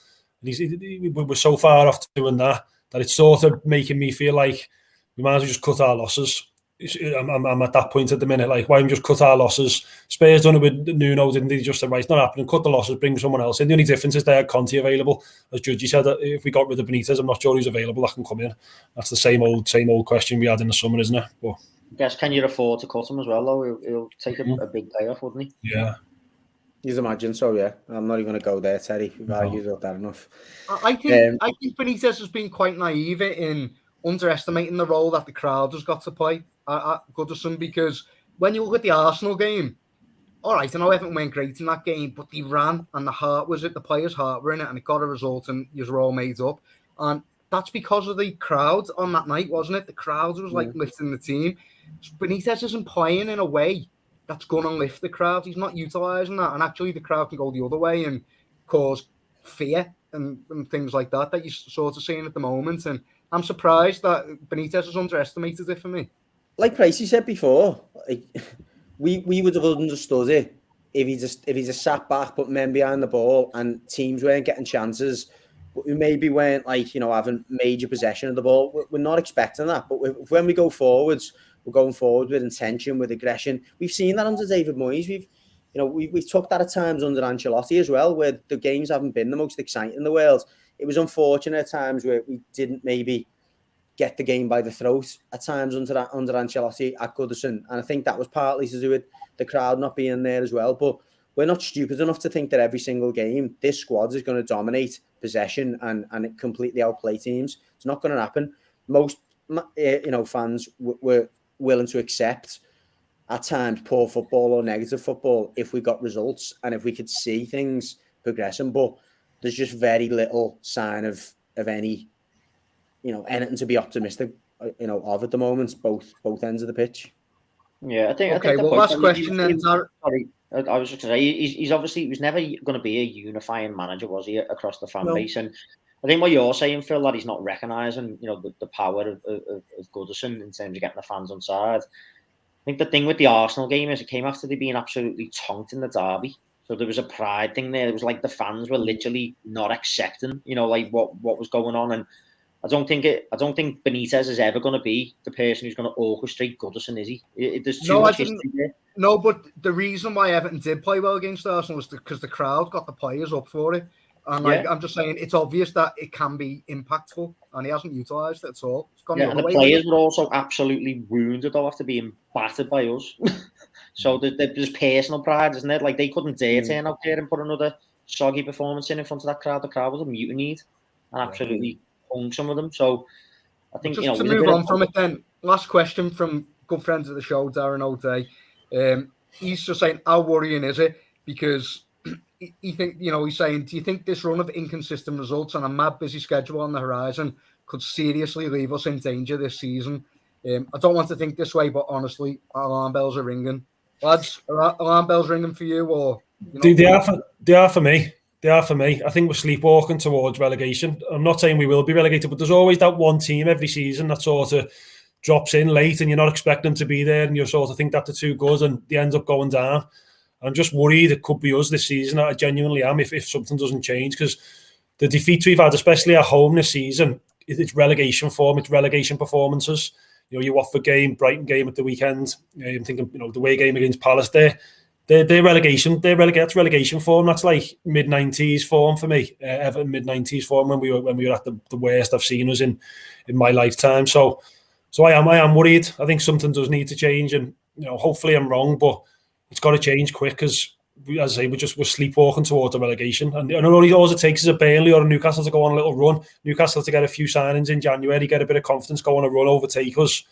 Speaker 6: we're so far off doing that it's sort of making me feel like we might as well just cut our losses. I'm at that point at the minute. Like, why don't we just cut our losses? Spurs done it with Nuno, didn't they? Just said, right, it's not happening. Cut the losses, bring someone else in. The only difference is they had Conte available. As Judgy said, if we got rid of Benitez, I'm not sure who's available that can come in. That's the same old question we had in the summer, isn't it? But
Speaker 5: I guess, can you afford to cut him as well, though? He'll take a big payoff, wouldn't he?
Speaker 6: Yeah.
Speaker 3: You'd imagine so, yeah. I'm not even going to go there, Terry. We've argued about that enough.
Speaker 4: I think Benitez has been quite naive in underestimating the role that the crowd has got to play at Goodison, because when you look at the Arsenal game, all right, I know Everton went great in that game, but they ran and the heart was it. The players' heart were in it, and it got a result, and you were all made up. And that's because of the crowd on that night, wasn't it? The crowd was like lifting the team. Benitez isn't playing in a way that's going to lift the crowd. He's not utilising that, and actually the crowd can go the other way and cause fear and things like that you're sort of seeing at the moment. And I'm surprised that Benitez has underestimated it for me.
Speaker 3: Like Pricey said before, we would have understood it if he just sat back, put men behind the ball, and teams weren't getting chances, but we maybe weren't having major possession of the ball. We're not expecting that, but when we go forwards, we're going forward with intention, with aggression. We've seen that under David Moyes. We've took that at times under Ancelotti as well, where the games haven't been the most exciting in the world. It was unfortunate at times where we didn't maybe get the game by the throat at times under Ancelotti at Goodison. And I think that was partly to do with the crowd not being there as well. But we're not stupid enough to think that every single game this squad is going to dominate possession and completely outplay teams. It's not going to happen. Most fans were willing to accept at times poor football or negative football if we got results and if we could see things progressing. But there's just very little sign of any, anything to be optimistic, of at the moment, both ends of the pitch.
Speaker 5: Yeah, I think.
Speaker 4: Okay,
Speaker 5: the
Speaker 4: well,
Speaker 5: point,
Speaker 4: last question then.
Speaker 5: Sorry, I was just going to say he was never going to be a unifying manager, was he, across the fan base? And I think what you're saying, Phil, that he's not recognising, the power of Goodison in terms of getting the fans on side. I think the thing with the Arsenal game is it came after they being absolutely tonked in the derby. So there was a pride thing there. It was like the fans were literally not accepting, like what was going on. And I don't think Benitez is ever going to be the person who's going to orchestrate Goodison, is he? There's too much history there.
Speaker 4: No, but the reason why Everton did play well against Arsenal was because the crowd got the players up for it. And I'm just saying, it's obvious that it can be impactful, and he hasn't utilised it at all.
Speaker 5: And the players were also absolutely wounded though after being battered by us. So there's personal pride, isn't it? Like they couldn't dare turn out there and put another soggy performance in front of that crowd. The crowd was mutinied and absolutely hung some of them. So I think
Speaker 4: just to move on from it then. Last question from good friends of the show, Darren O'Day. He's just saying, how worrying is it? Because he think, he's saying, do you think this run of inconsistent results and a mad busy schedule on the horizon could seriously leave us in danger this season? I don't want to think this way, but honestly, alarm bells are ringing. Lads, are alarm bells ringing for you? Or
Speaker 6: They are for me. They are for me. I think we're sleepwalking towards relegation. I'm not saying we will be relegated, but there's always that one team every season that sort of drops in late and you're not expecting to be there and you sort of think that they're too good and they end up going down. I'm just worried it could be us this season. I genuinely am if something doesn't change, because the defeats we've had, especially at home this season, it's relegation form, it's relegation performances. Your Watford game, Brighton game at the weekend. I'm thinking, the away game against Palace there. They're relegation. That's relegation form. That's like mid-90s form for me. Everton mid-90s form when we were at the worst I've seen us in my lifetime. So I am worried. I think something does need to change, and hopefully I'm wrong, but it's got to change quick because, as I say, we're sleepwalking towards the relegation. And all it takes is a Burnley or a Newcastle to go on a little run. Newcastle to get a few signings in January, get a bit of confidence, go on a run, overtake us.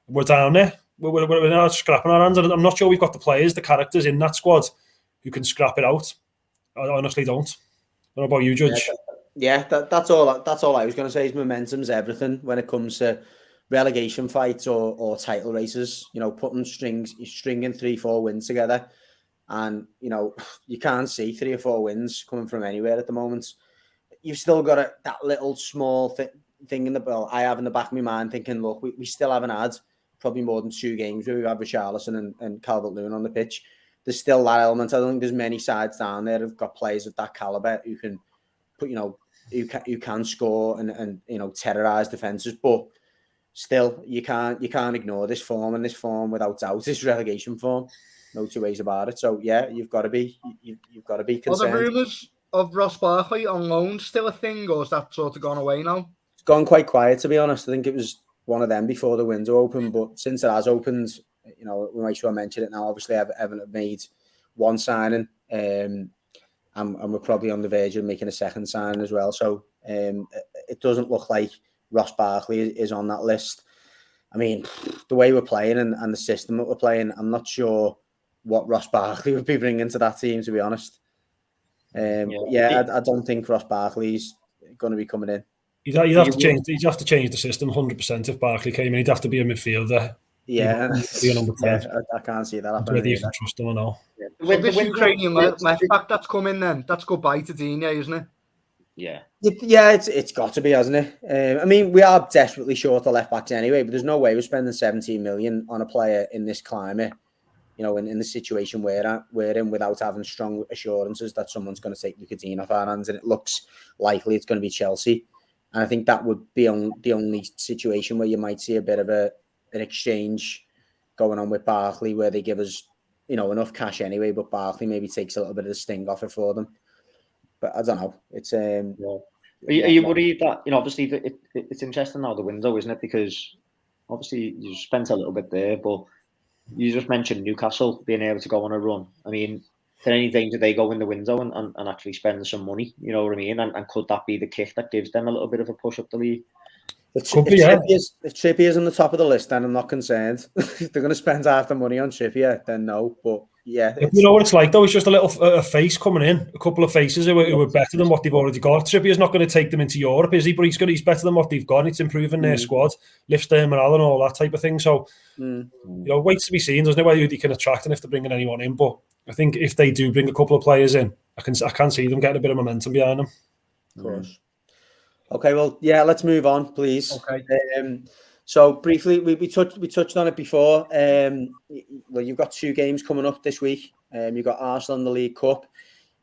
Speaker 6: We're down there. We're not scrapping our hands. And I'm not sure we've got the players, the characters in that squad who can scrap it out. I honestly don't. What about you, Judge?
Speaker 3: Yeah, that's all I was going to say is momentum's everything when it comes to relegation fights or title races. Stringing 3-4 wins together. And, you can't see 3 or 4 wins coming from anywhere at the moment. You've still got that little small thing in the ball. I have in the back of my mind thinking, look, we still haven't had probably more than 2 games where we've had Richarlison and Calvert-Lewin on the pitch. There's still that element. I don't think there's many sides down there who've got players of that calibre who can put, who can score and terrorise defences. But still, you can't ignore this form, and this form without doubt is relegation form. No two ways about it. So yeah, you've got to be concerned.
Speaker 4: Are the rumours of Ross Barkley on loan still a thing, or has that sort of gone away now?
Speaker 3: It's gone quite quiet, to be honest. I think it was one of them before the window opened, but since it has opened, we might as well mention it now. Obviously, Everton have made 1 signing, and we're probably on the verge of making a 2nd signing as well. So it doesn't look like Ross Barkley is on that list. I mean, the way we're playing and the system that we're playing, I'm not sure what Ross Barkley would be bringing to that team, to be honest. I don't think Ross Barkley's going to be coming in.
Speaker 6: You'd have to change the system 100% if Barkley came in. He'd have to be a midfielder.
Speaker 3: Yeah, I can't see that happening.
Speaker 6: Whether you can trust him or not.
Speaker 4: Yeah. So this Ukrainian left back that's come in then, that's goodbye to Digne, isn't it?
Speaker 5: Yeah.
Speaker 3: Yeah, it's got to be, hasn't it? I mean, we are desperately short of left backs anyway, but there's no way we're spending 17 million on a player in this climate, in the situation we're in without having strong assurances that someone's going to take Luka Digne off our hands, and it looks likely it's going to be Chelsea. And I think that would be the only situation where you might see a bit of an exchange going on with Barkley, where they give us, enough cash anyway, but Barkley maybe takes a little bit of the sting off it for them. But I don't know. It's
Speaker 5: Are you worried that obviously it's interesting now the window, isn't it? Because obviously you spent a little bit there, but you just mentioned Newcastle being able to go on a run. I mean, is there any danger they go in the window and actually spend some money? You know what I mean? And could that be the kick that gives them a little bit of a push up the league?
Speaker 3: If
Speaker 6: yeah.
Speaker 3: Trippier's on the top of the list, then I'm not concerned. If they're going to spend half the money on Trippier, then no. But yeah,
Speaker 6: You know what it's like though. It's just a face coming in, a couple of faces who are better than what they've already got. Trippier's not going to take them into Europe, is he? But he's better than what they've got. It's improving their squad, lifts their morale and all that type of thing. So you know, waits to be seen. There's no way they can attract and if they're bringing anyone in. But I think if they do bring a couple of players in, I can see them getting a bit of momentum behind them.
Speaker 3: Of course. Okay, well, yeah, let's move on, please.
Speaker 4: Okay.
Speaker 3: So briefly, we touched on it before. Well, you've got 2 games coming up this week. You've got Arsenal in the League Cup.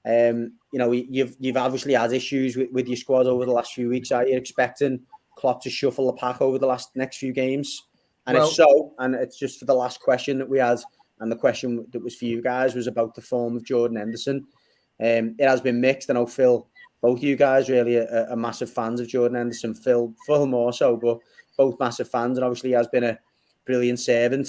Speaker 3: You know, you've obviously had issues with your squad over the last few weeks. Are you expecting Klopp to shuffle the pack over the next few games? And if so, and it's just for the last question that we had, and the question that was for you guys was about the form of Jordan Henderson. It has been mixed. I know Phil, both you guys really are massive fans of Jordan Henderson. Phil more so, but both massive fans, and obviously he has been a brilliant servant.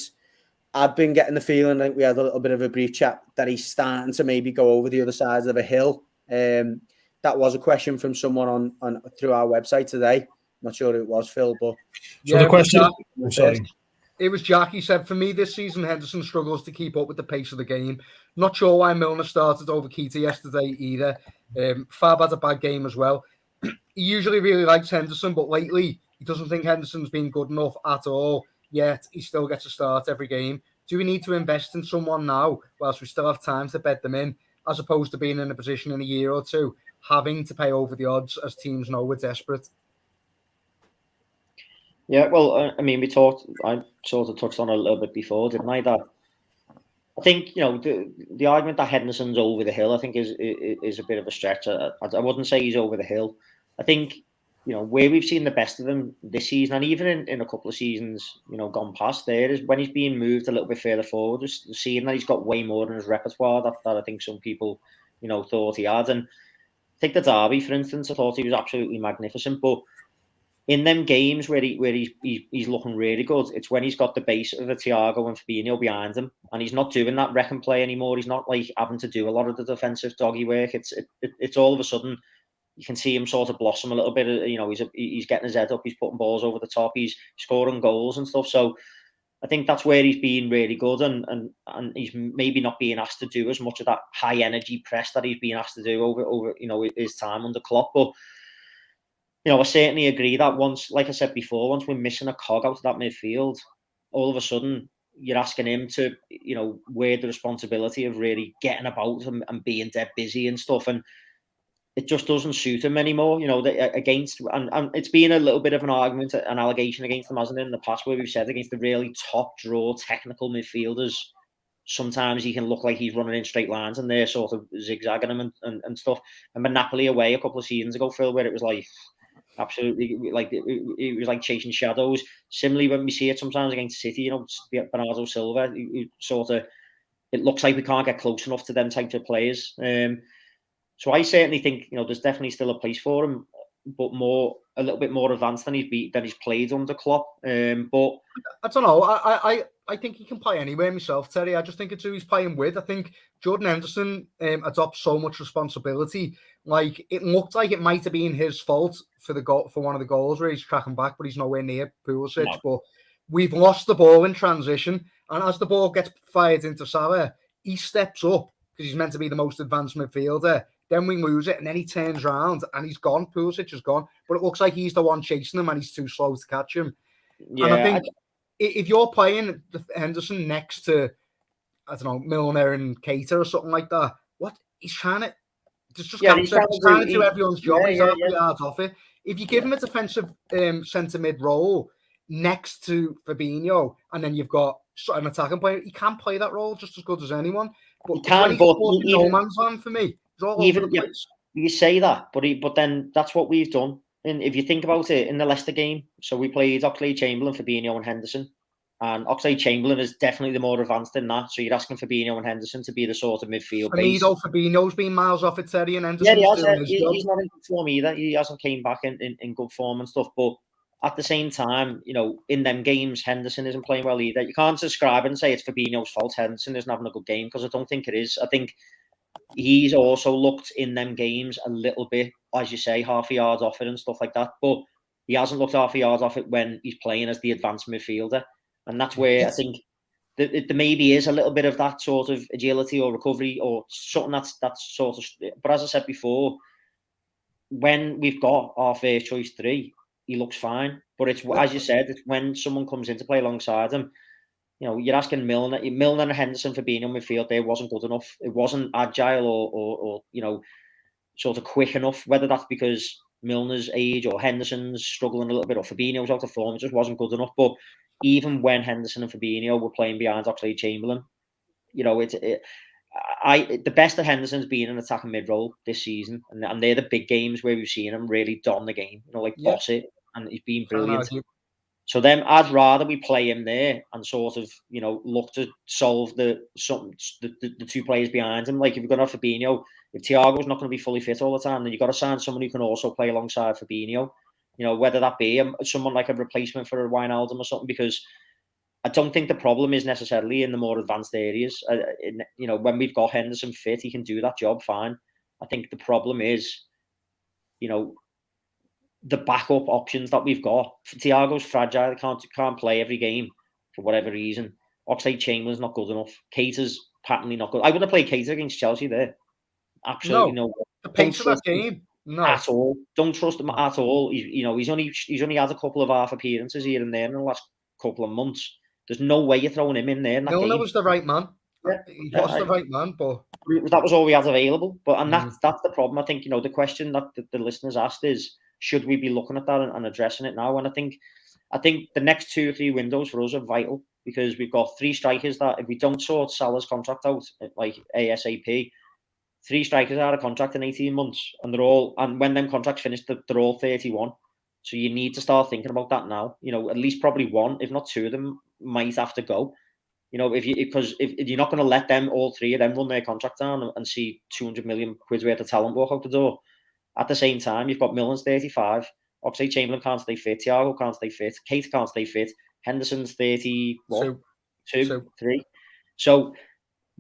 Speaker 3: I've been getting the feeling, like we had a little bit of a brief chat, that he's starting to maybe go over the other side of a hill. That was a question from someone on through our website today. Not sure who it was, Phil, but
Speaker 6: so the question.
Speaker 4: It was Jack. He said, for me this season, Henderson struggles to keep up with the pace of the game. Not sure why Milner started over Keita yesterday either. Fab had a bad game as well. He usually really likes Henderson, but lately he doesn't think Henderson's been good enough at all. Yet he still gets a start every game. Do we need to invest in someone now whilst we still have time to bed them in, as opposed to being in a position in a year or two having to pay over the odds as teams know we're desperate?
Speaker 5: Yeah, well, I mean, I sort of touched on it a little bit before, didn't I? That I think, you know, the argument that Henderson's over the hill, I think is a bit of a stretch. I wouldn't say he's over the hill. I think, you know, where we've seen the best of him this season, and even in a couple of seasons, you know, gone past there, is when he's being moved a little bit further forward, just seeing that he's got way more in his repertoire that I think some people, you know, thought he had. And take the derby, for instance, I thought he was absolutely magnificent, but in them games where he's looking really good, it's when he's got the base of a Thiago and Fabinho behind him, and he's not doing that wreck and play anymore. He's not like having to do a lot of the defensive doggy work. It's all of a sudden you can see him sort of blossom a little bit. You know, he's getting his head up, he's putting balls over the top, he's scoring goals and stuff. So I think that's where he's been really good, and he's maybe not being asked to do as much of that high energy press that he's being asked to do over you know, his time under Klopp, but. You know, I certainly agree that once, like I said before, once we're missing a cog out of that midfield, all of a sudden you're asking him to, you know, wear the responsibility of really getting about and being dead busy and stuff. And it just doesn't suit him anymore, you know, and it's been a little bit of an argument, an allegation against him, hasn't it, in the past, where we've said against the really top draw technical midfielders, sometimes he can look like he's running in straight lines and they're sort of zigzagging him and stuff. And Napoli away a couple of seasons ago, Phil, where it was like, absolutely, like it was like chasing shadows. Similarly, when we see it sometimes against City, you know, Bernardo Silva, it looks like we can't get close enough to them types of players. So I certainly think, you know, there's definitely still a place for him, but a little bit more advanced than he's played under Klopp. But
Speaker 4: I don't know. I think he can play anywhere myself, Terry. I just think it's who he's playing with. I think Jordan Henderson adopts so much responsibility. Like, it looked like it might have been his fault for the goal, for one of the goals where he's tracking back, but he's nowhere near Pulisic. No. But we've lost the ball in transition, and as the ball gets fired into Salah, he steps up because he's meant to be the most advanced midfielder. Then we lose it, and then he turns around and he's gone. Pulisic is gone, but it looks like he's the one chasing him, and he's too slow to catch him. Yeah, and I think if you're playing Henderson next to, I don't know, Milner and Keita or something like that, what he's trying to. He's trying to do everyone's job. He's yards off it. If you give him a defensive centre mid role next to Fabinho, and then you've got an attacking player, he can play that role just as good as anyone. But he can, but no man's land for me. Even
Speaker 5: you say that, but then that's what we've done. And if you think about it, in the Leicester game, so we played Oxlade-Chamberlain, Fabinho, and Henderson. And Oxlade-Chamberlain is definitely the more advanced in that. So you're asking Fabinho and Henderson to be the sort of midfield base.
Speaker 4: Fabinho's been miles off at Terry, and Henderson's
Speaker 5: he's not in good form either. He hasn't came back in good form and stuff. But at the same time, you know, in them games, Henderson isn't playing well either. You can't describe and say it's Fabinho's fault Henderson isn't having a good game, because I don't think it is. I think he's also looked in them games a little bit, as you say, half a yard off it and stuff like that. But he hasn't looked half a yard off it when he's playing as the advanced midfielder. And that's where I think there maybe is a little bit of that sort of agility or recovery or something that's sort of... But as I said before, when we've got our first choice 3, he looks fine. But it's, as you said, it's when someone comes in to play alongside him, you know, you're asking Milner and Henderson for being on midfield there wasn't good enough. It wasn't agile or you know, sort of quick enough, whether that's because Milner's age or Henderson's struggling a little bit or Fabinho's out of form, it just wasn't good enough. But even when Henderson and Fabinho were playing behind Oxlade-Chamberlain, you know, the best that Henderson's been in attacking mid-role this season, and they're the big games where we've seen him really don the game, you know, like boss it, and he's been brilliant. So then I'd rather we play him there and sort of, you know, look to solve the 2 players behind him. Like if you're going to have Fabinho, if Thiago's not going to be fully fit all the time, then you've got to sign someone who can also play alongside Fabinho. You know, whether that be someone like a replacement for a Wijnaldum or something, because I don't think the problem is necessarily in the more advanced areas. You know, when we've got Henderson fit, he can do that job fine. I think the problem is, you know, the backup options that we've got. Thiago's fragile; can't play every game for whatever reason. Oxlade-Chamberlain's not good enough. Keita's patently not good. I would have played Keita against Chelsea there. Absolutely no.
Speaker 4: The pace of that game, no,
Speaker 5: at all. Don't trust him at all. He's only had a couple of half appearances here and there in the last couple of months. There's no way you're throwing him in there.
Speaker 4: Milner was the right man. He was the right man, but
Speaker 5: that was all we had available. But that's the problem. I think, you know, the question that the listeners asked is, should we be looking at that and addressing it now? And I think the next 2 or 3 windows for us are vital, because we've got 3 strikers that if we don't sort Salah's contract out like ASAP, 3 strikers out of contract in 18 months, and when them contracts finish, they're all 31. So you need to start thinking about that now. You know, at least probably 1, if not 2 of them might have to go. You know, because if you're not going to let them, all 3 of them, run their contract down and see 200 million quid worth of talent walk out the door. At the same time, you've got Milner's 35, Oxlade-Chamberlain can't stay fit, Thiago can't stay fit, Keita can't stay fit, Henderson's 32, 3. So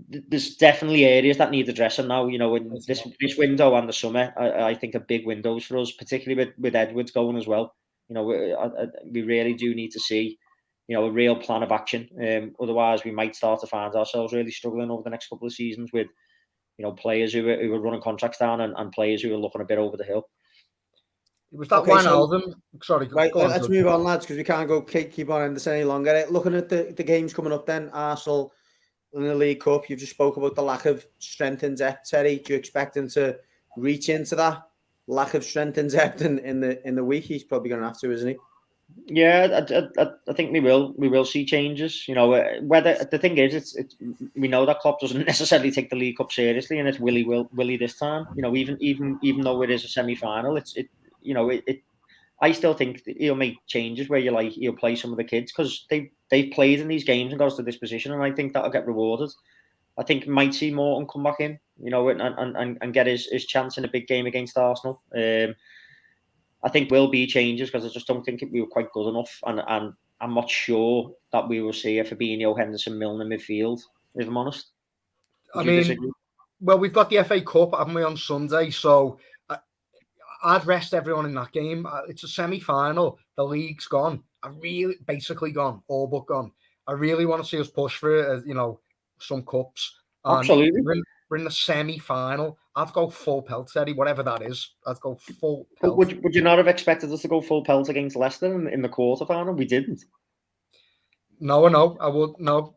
Speaker 5: there's definitely areas that need addressing now. You know, in this window and the summer, I think are big windows for us, particularly with Edwards going as well. You know, we really do need to see, you know, a real plan of action. Otherwise, we might start to find ourselves really struggling over the next couple of seasons with, you know, players who are running contracts down and players who are looking a bit over the hill.
Speaker 4: It was that Wijnaldum. Sorry,
Speaker 3: right, let's move on, lads, because we can't go keep on Henderson any longer. Looking at the games coming up then, Arsenal in the League Cup, you've just spoke about the lack of strength and depth, Terry. Do you expect him to reach into that lack of strength and depth in the week? He's probably going to have to, isn't he?
Speaker 5: Yeah, I think we will see changes. You know, whether the thing is, it's we know that Klopp doesn't necessarily take the League Cup seriously, and it's Willie this time. You know, even though it is a semi-final, I still think he'll make changes where he'll play some of the kids, because they've played in these games and got us to this position, and I think that'll get rewarded. I think we might see Morton come back in, you know, and get his chance in a big game against Arsenal. I think will be changes, because I just don't think we were quite good enough, and I'm not sure that we will see a Fabinho, Henderson, Milner midfield, if I'm honest.
Speaker 4: Well, we've got the FA Cup, haven't we, on Sunday, so I'd rest everyone in that game. It's a semi-final. The league's gone. Basically gone, all but gone. I really want to see us push for it, you know, some cups.
Speaker 5: Absolutely.
Speaker 4: We're in the semi-final. I'd go full pelt, Eddie, whatever that is. I'd go full pelt.
Speaker 5: Would you not have expected us to go full pelt against Leicester in the quarter-final? We didn't.
Speaker 4: No, I would. No,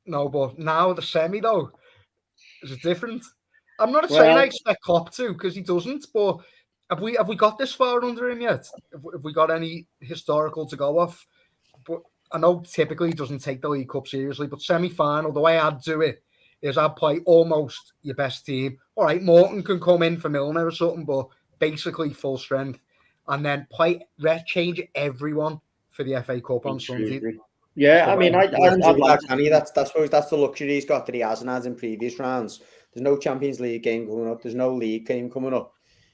Speaker 4: but now the semi, though, is different. I'm not saying I expect Klopp to, because he doesn't, but have we got this far under him yet? Have we got any historical to go off? But I know typically he doesn't take the League Cup seriously, but semi-final, the way I'd do it is I'd play almost your best team. All right, Morton can come in for Milner or something, but basically full strength. And then change everyone for the FA Cup on Sunday.
Speaker 5: Yeah, I mean, that's
Speaker 3: the luxury he's got that he hasn't had in previous rounds. There's no Champions League game coming up. There's no league game coming up.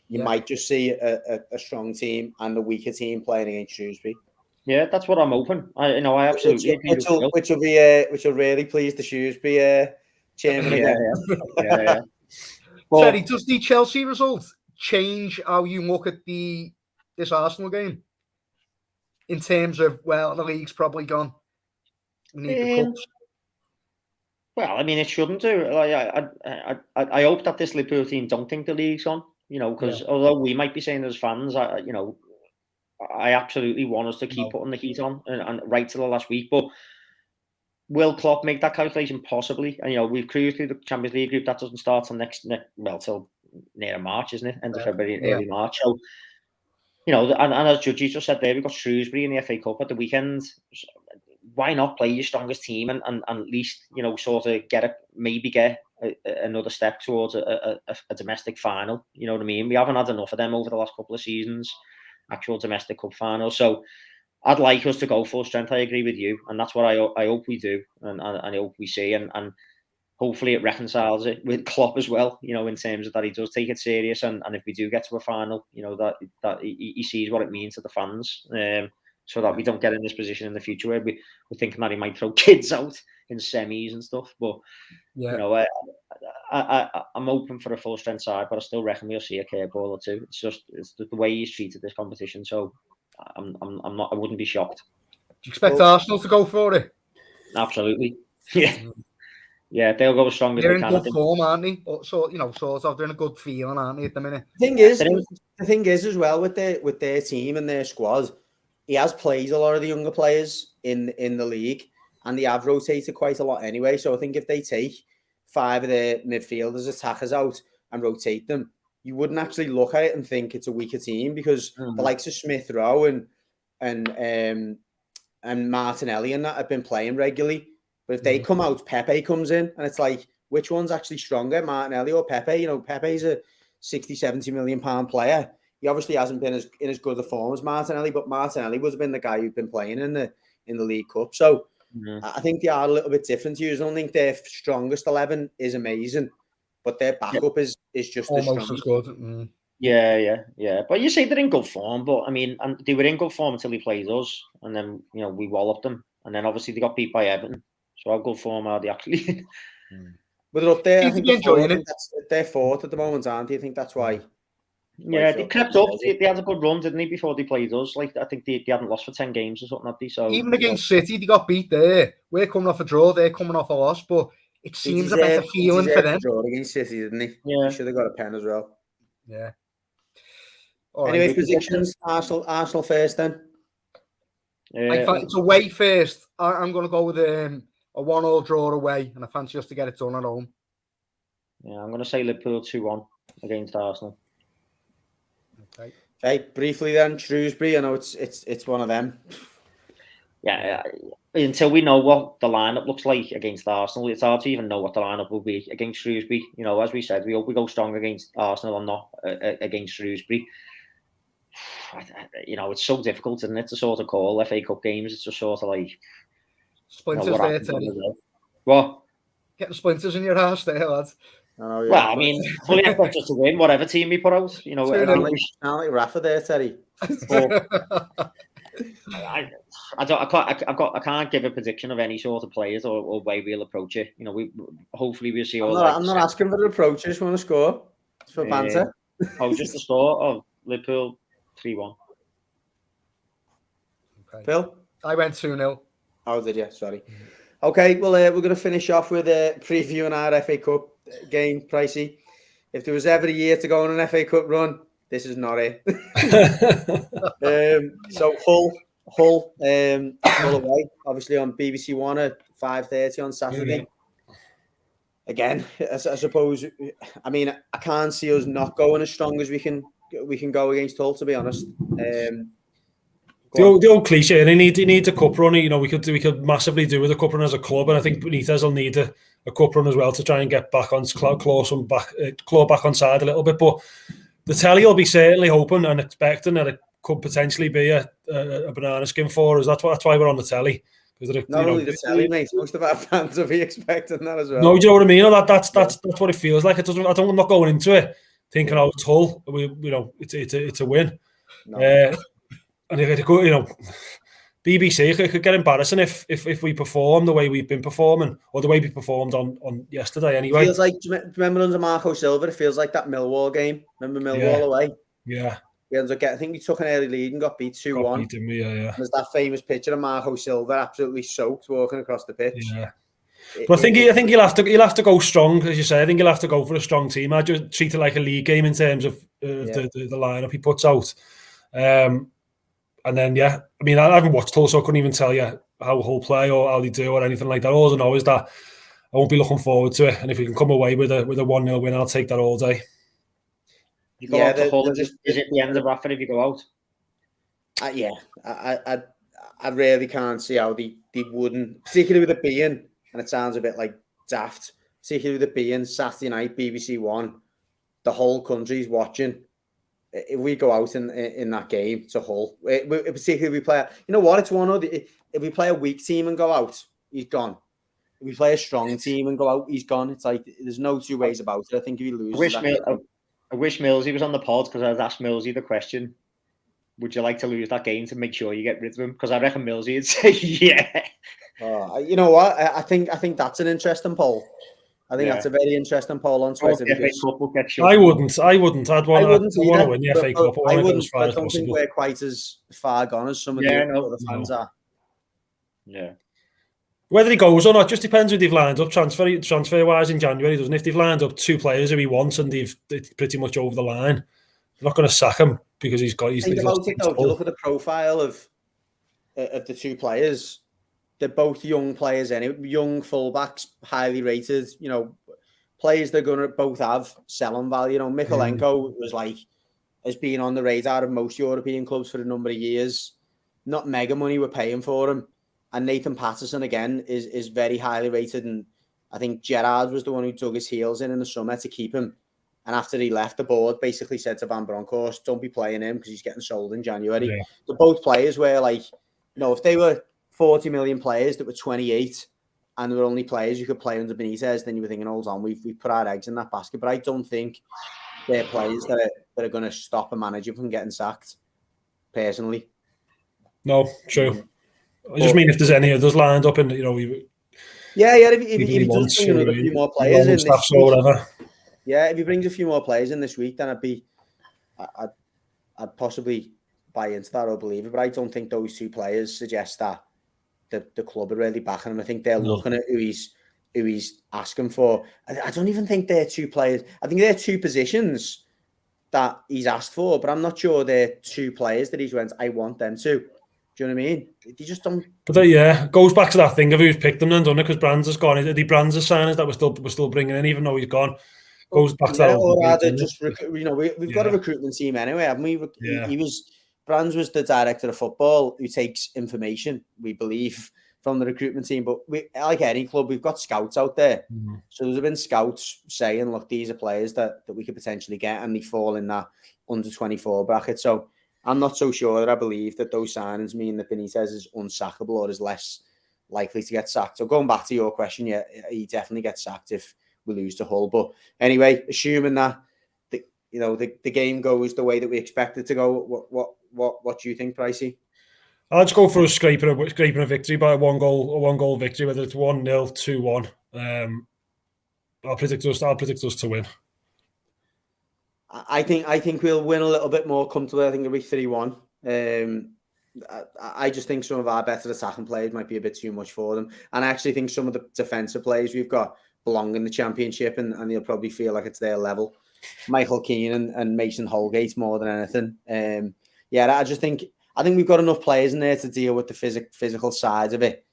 Speaker 3: You might just see a strong team and a weaker team playing against Shrewsbury.
Speaker 5: Yeah, that's what I'm hoping. I absolutely agree.
Speaker 3: Which will really please the Shrewsbury chairman again.
Speaker 5: Yeah.
Speaker 4: Teddy, does the Chelsea result change how you look at this Arsenal game? in terms of, well, the league's probably gone. We need the cups.
Speaker 5: Well, I mean, it shouldn't do. Like, I hope that this Liverpool team don't think the league's on, because although we might be saying as fans, I absolutely want us to keep putting the heat on and right to the last week. But will Klopp make that calculation? Possibly. And, we've cruised through the Champions League group. That doesn't start till till near March, isn't it? End of February, early March. So, and as Judge just said there, we've got Shrewsbury in the FA Cup at the weekend. Why not play your strongest team and at least, sort of maybe get another step towards a domestic final? You know what I mean? We haven't had enough of them over the last couple of seasons, actual domestic cup finals. So I'd like us to go full strength. I agree with you. And that's what I hope we do and I hope we see. And hopefully it reconciles it with Klopp as well, in terms of that he does take it serious. And if we do get to a final, that he sees what it means to the fans. So that we don't get in this position in the future where we're thinking that he might throw kids out in semis and stuff. But, I'm open for a full strength side, but I still reckon we'll see a curveball or two. It's the way he's treated this competition. So I wouldn't be shocked.
Speaker 4: Do you expect Arsenal to go for it?
Speaker 5: Absolutely. Yeah. Yeah, they'll go as strong as they can.
Speaker 4: They're in good form, aren't they? So, sort of, they're in a good feeling, aren't they, at the minute?
Speaker 3: The thing is as well with their team and their squad, he has played a lot of the younger players in the league, and they have rotated quite a lot anyway. So I think if they take 5 of their midfielders, attackers out and rotate them, you wouldn't actually look at it and think it's a weaker team because the likes of Smith Rowe and Martinelli and that have been playing regularly. But if they come out, Pepe comes in, and it's like, which one's actually stronger, Martinelli or Pepe? Pepe's a 60, 70 million pound player. He obviously hasn't been in as good a form as Martinelli, but Martinelli would have been the guy who'd been playing in the League Cup. So I think they are a little bit different to you. I don't think their strongest 11 is amazing, but their backup is just
Speaker 4: almost as good.
Speaker 5: Yeah. But you say they're in good form, but I mean, and they were in good form until he played us, and then we walloped them, and then obviously they got beat by Everton. So how good form are they actually?
Speaker 3: But they're up there. I think they're fourth at the moment, aren't they? I think that's why.
Speaker 5: Yeah, they kept up. They had a good run, didn't they, before they played us? Like, I think they hadn't lost for 10 games or something, had they? So
Speaker 4: even against City, they got beat there. We're coming off a draw, they're coming off a loss, but it seems a better feeling for them.
Speaker 3: Draw against City, didn't he?
Speaker 5: Yeah,
Speaker 3: he should have got a pen as well.
Speaker 4: Yeah.
Speaker 3: Anyway, predictions. Arsenal first, then.
Speaker 4: It's away first. I'm going to go with a 1-1 draw away, and I fancy us to get it done at home.
Speaker 5: Yeah, I'm going to say Liverpool 2-1 against Arsenal.
Speaker 3: Okay, briefly then, Shrewsbury. I know it's one of them.
Speaker 5: Yeah, until we know what the lineup looks like against Arsenal, it's hard to even know what the lineup will be against Shrewsbury. As we said, we hope we go strong against Arsenal and not against Shrewsbury. It's so difficult, isn't it, to sort of call FA Cup games? It's just sort of like
Speaker 4: splinters there, Teddy.
Speaker 5: What?
Speaker 4: Getting splinters in your house there, lads.
Speaker 3: Oh, yeah.
Speaker 5: Well, I mean, fully expect us to win whatever team we put out.
Speaker 3: Sound like Rafa there, Teddy.
Speaker 5: I can't give a prediction of any sort of players or way we'll approach it. Hopefully we'll see.
Speaker 3: I'm not asking for the approach. I just want to score. It's for banter.
Speaker 5: Just the score of Liverpool 3-1.
Speaker 3: Okay. Phil,
Speaker 4: I went 2-0.
Speaker 3: Oh, did you? Sorry. Okay, well, we're going to finish off with previewing our FA Cup game, Pricey. If there was ever a year to go on an FA Cup run, this is not it. So Hull away, obviously on BBC One at 5:30 on Saturday. Again, I suppose. I mean, I can't see us not going as strong as we can go against Hull, to be honest.
Speaker 6: The old cliche, they need a cup run. We could massively do with a cup run as a club, and I think Benitez will need a cup run as well to try and get back on claw back on side a little bit. But the telly will be certainly hoping and expecting that it could potentially be a banana skin for us. That's why we're on the telly.
Speaker 3: Not only the telly, mate. Most of our fans will be expecting that as well.
Speaker 6: No, do you know what I mean? That's what it feels like. I'm not going into it thinking, oh, it's Hull. It's a win. No. And it could, BBC could get embarrassing if we perform the way we've been performing, or the way we performed on yesterday. Anyway,
Speaker 3: it feels like, remember under Marco Silva, it feels like that Millwall game. Remember Millwall away?
Speaker 6: Yeah.
Speaker 3: We ended up getting, I think we took an early lead and got beat 2-1.
Speaker 6: Yeah.
Speaker 3: There's that famous picture of Marco Silva absolutely soaked walking across the pitch.
Speaker 6: Yeah. But I think he'll have to go strong, as you say. I think he'll have to go for a strong team. I just treat it like a league game in terms of the lineup he puts out. And then I mean, I haven't watched Hull, so I couldn't even tell you how Hull play or how they do or anything like that. All I know is that I won't be looking forward to it. And if we can come away with a 1-0 win, I'll take that all day.
Speaker 5: You go out to Hull, is it the end of Rafa if you go out?
Speaker 3: I really can't see how they wouldn't, particularly with it being, and it sounds a bit like daft, particularly with it being Saturday night, BBC One, the whole country's watching. If we go out in that game to Hull, particularly if we play, you know what, it's one or the, if we play a weak team and go out, he's gone. If we play a strong team and go out, he's gone. It's like there's no two ways about it. I think if he loses,
Speaker 5: I wish Millsy was on the pod because I'd asked Millsy the question: would you like to lose that game to make sure you get rid of him? Because I reckon Millsy would say yeah.
Speaker 3: You know what? I think that's an interesting poll. I think that's a very interesting poll on Twitter.
Speaker 6: I wouldn't. I'd want to win the FA Cup. I don't
Speaker 3: think we're quite as far gone as some of the other fans are.
Speaker 5: Yeah.
Speaker 6: Whether he goes or not just depends who they've lined up transfer-wise in January, doesn't it? If they've lined up 2 players who he wants and they've pretty much over the line, they're not going to sack him because he's got...
Speaker 3: Think about it though, if you look at the profile of the 2 players, they're both young players anyway, young fullbacks, highly rated, you know, players they're going to both have selling value. You know, Mikalenko has been on the radar of most European clubs for a number of years. Not mega money we're paying for him. And Nathan Patterson, again, is very highly rated. And I think Gerrard was the one who dug his heels in the summer to keep him. And after he left, the board basically said to Van Bronckhorst, don't be playing him because he's getting sold in January. Yeah. So both players were like, you know, if they were 40 million players that were 28 and there were only players you could play under Benitez, then you were thinking, hold on, we've put our eggs in that basket. But I don't think they're players that are going to stop a manager from getting sacked, personally.
Speaker 6: No, true. I just mean if there's any others lined up and, you know,
Speaker 3: if he does bring a few more players in this week, if he brings a few more players in this week, then I'd possibly buy into that or believe it. But I don't think those 2 players suggest that the club are really backing him. I think they're looking at who he's asking for. I don't even think they're 2 players. I think they're 2 positions that he's asked for, but I'm not sure they're 2 players that he's went, I want them to. Do you know what I mean? They just don't.
Speaker 6: But it goes back to that thing of who's picked them then, doesn't it? Because Brands has gone. The Brands signings that we're still bringing in, even though he's gone. Goes back to that.
Speaker 3: Or rather, just we've got a recruitment team anyway, haven't we? Brands was the director of football who takes information, we believe, from the recruitment team. But like any club, we've got scouts out there. Mm-hmm. So there's been scouts saying, look, these are players that we could potentially get, and they fall in that under 24 bracket. So I'm not so sure that I believe that those signings mean that Benitez is unsackable or is less likely to get sacked. So going back to your question, yeah, he definitely gets sacked if we lose to Hull. But anyway, assuming that the game goes the way that we expect it to go, what do you think, Pricey?
Speaker 6: I'll just go for a scraping a victory by a one goal victory, whether it's 1-0, 2-1. I'll predict us to win.
Speaker 3: I think we'll win a little bit more comfortably. I think it'll be 3-1. I just think some of our better attacking players might be a bit too much for them. And I actually think some of the defensive players we've got belong in the Championship and they'll probably feel like it's their level. Michael Keane and Mason Holgate more than anything. I think we've got enough players in there to deal with the physical side of it.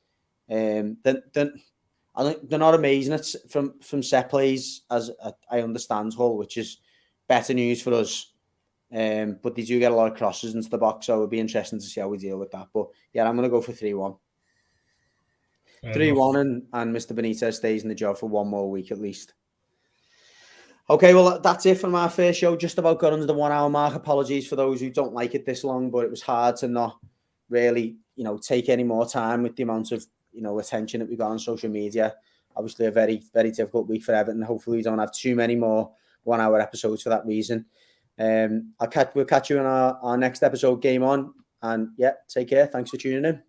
Speaker 3: I think they're not amazing at from set plays, as I understand Hull, which is better news for us. But they do get a lot of crosses into the box, so it'll be interesting to see how we deal with that. But yeah, I'm going to go for 3-1. 3-1 and Mr. Benitez stays in the job for one more week at least. Okay, well, that's it from our first show. Just about got under the 1 hour mark. Apologies for those who don't like it this long, but it was hard to not really, take any more time with the amount of, attention that we got on social media. Obviously, a very, very difficult week for Everton. Hopefully, we don't have too many more 1 hour episodes for that reason. We'll catch you in our next episode, Game On. And yeah, take care. Thanks for tuning in.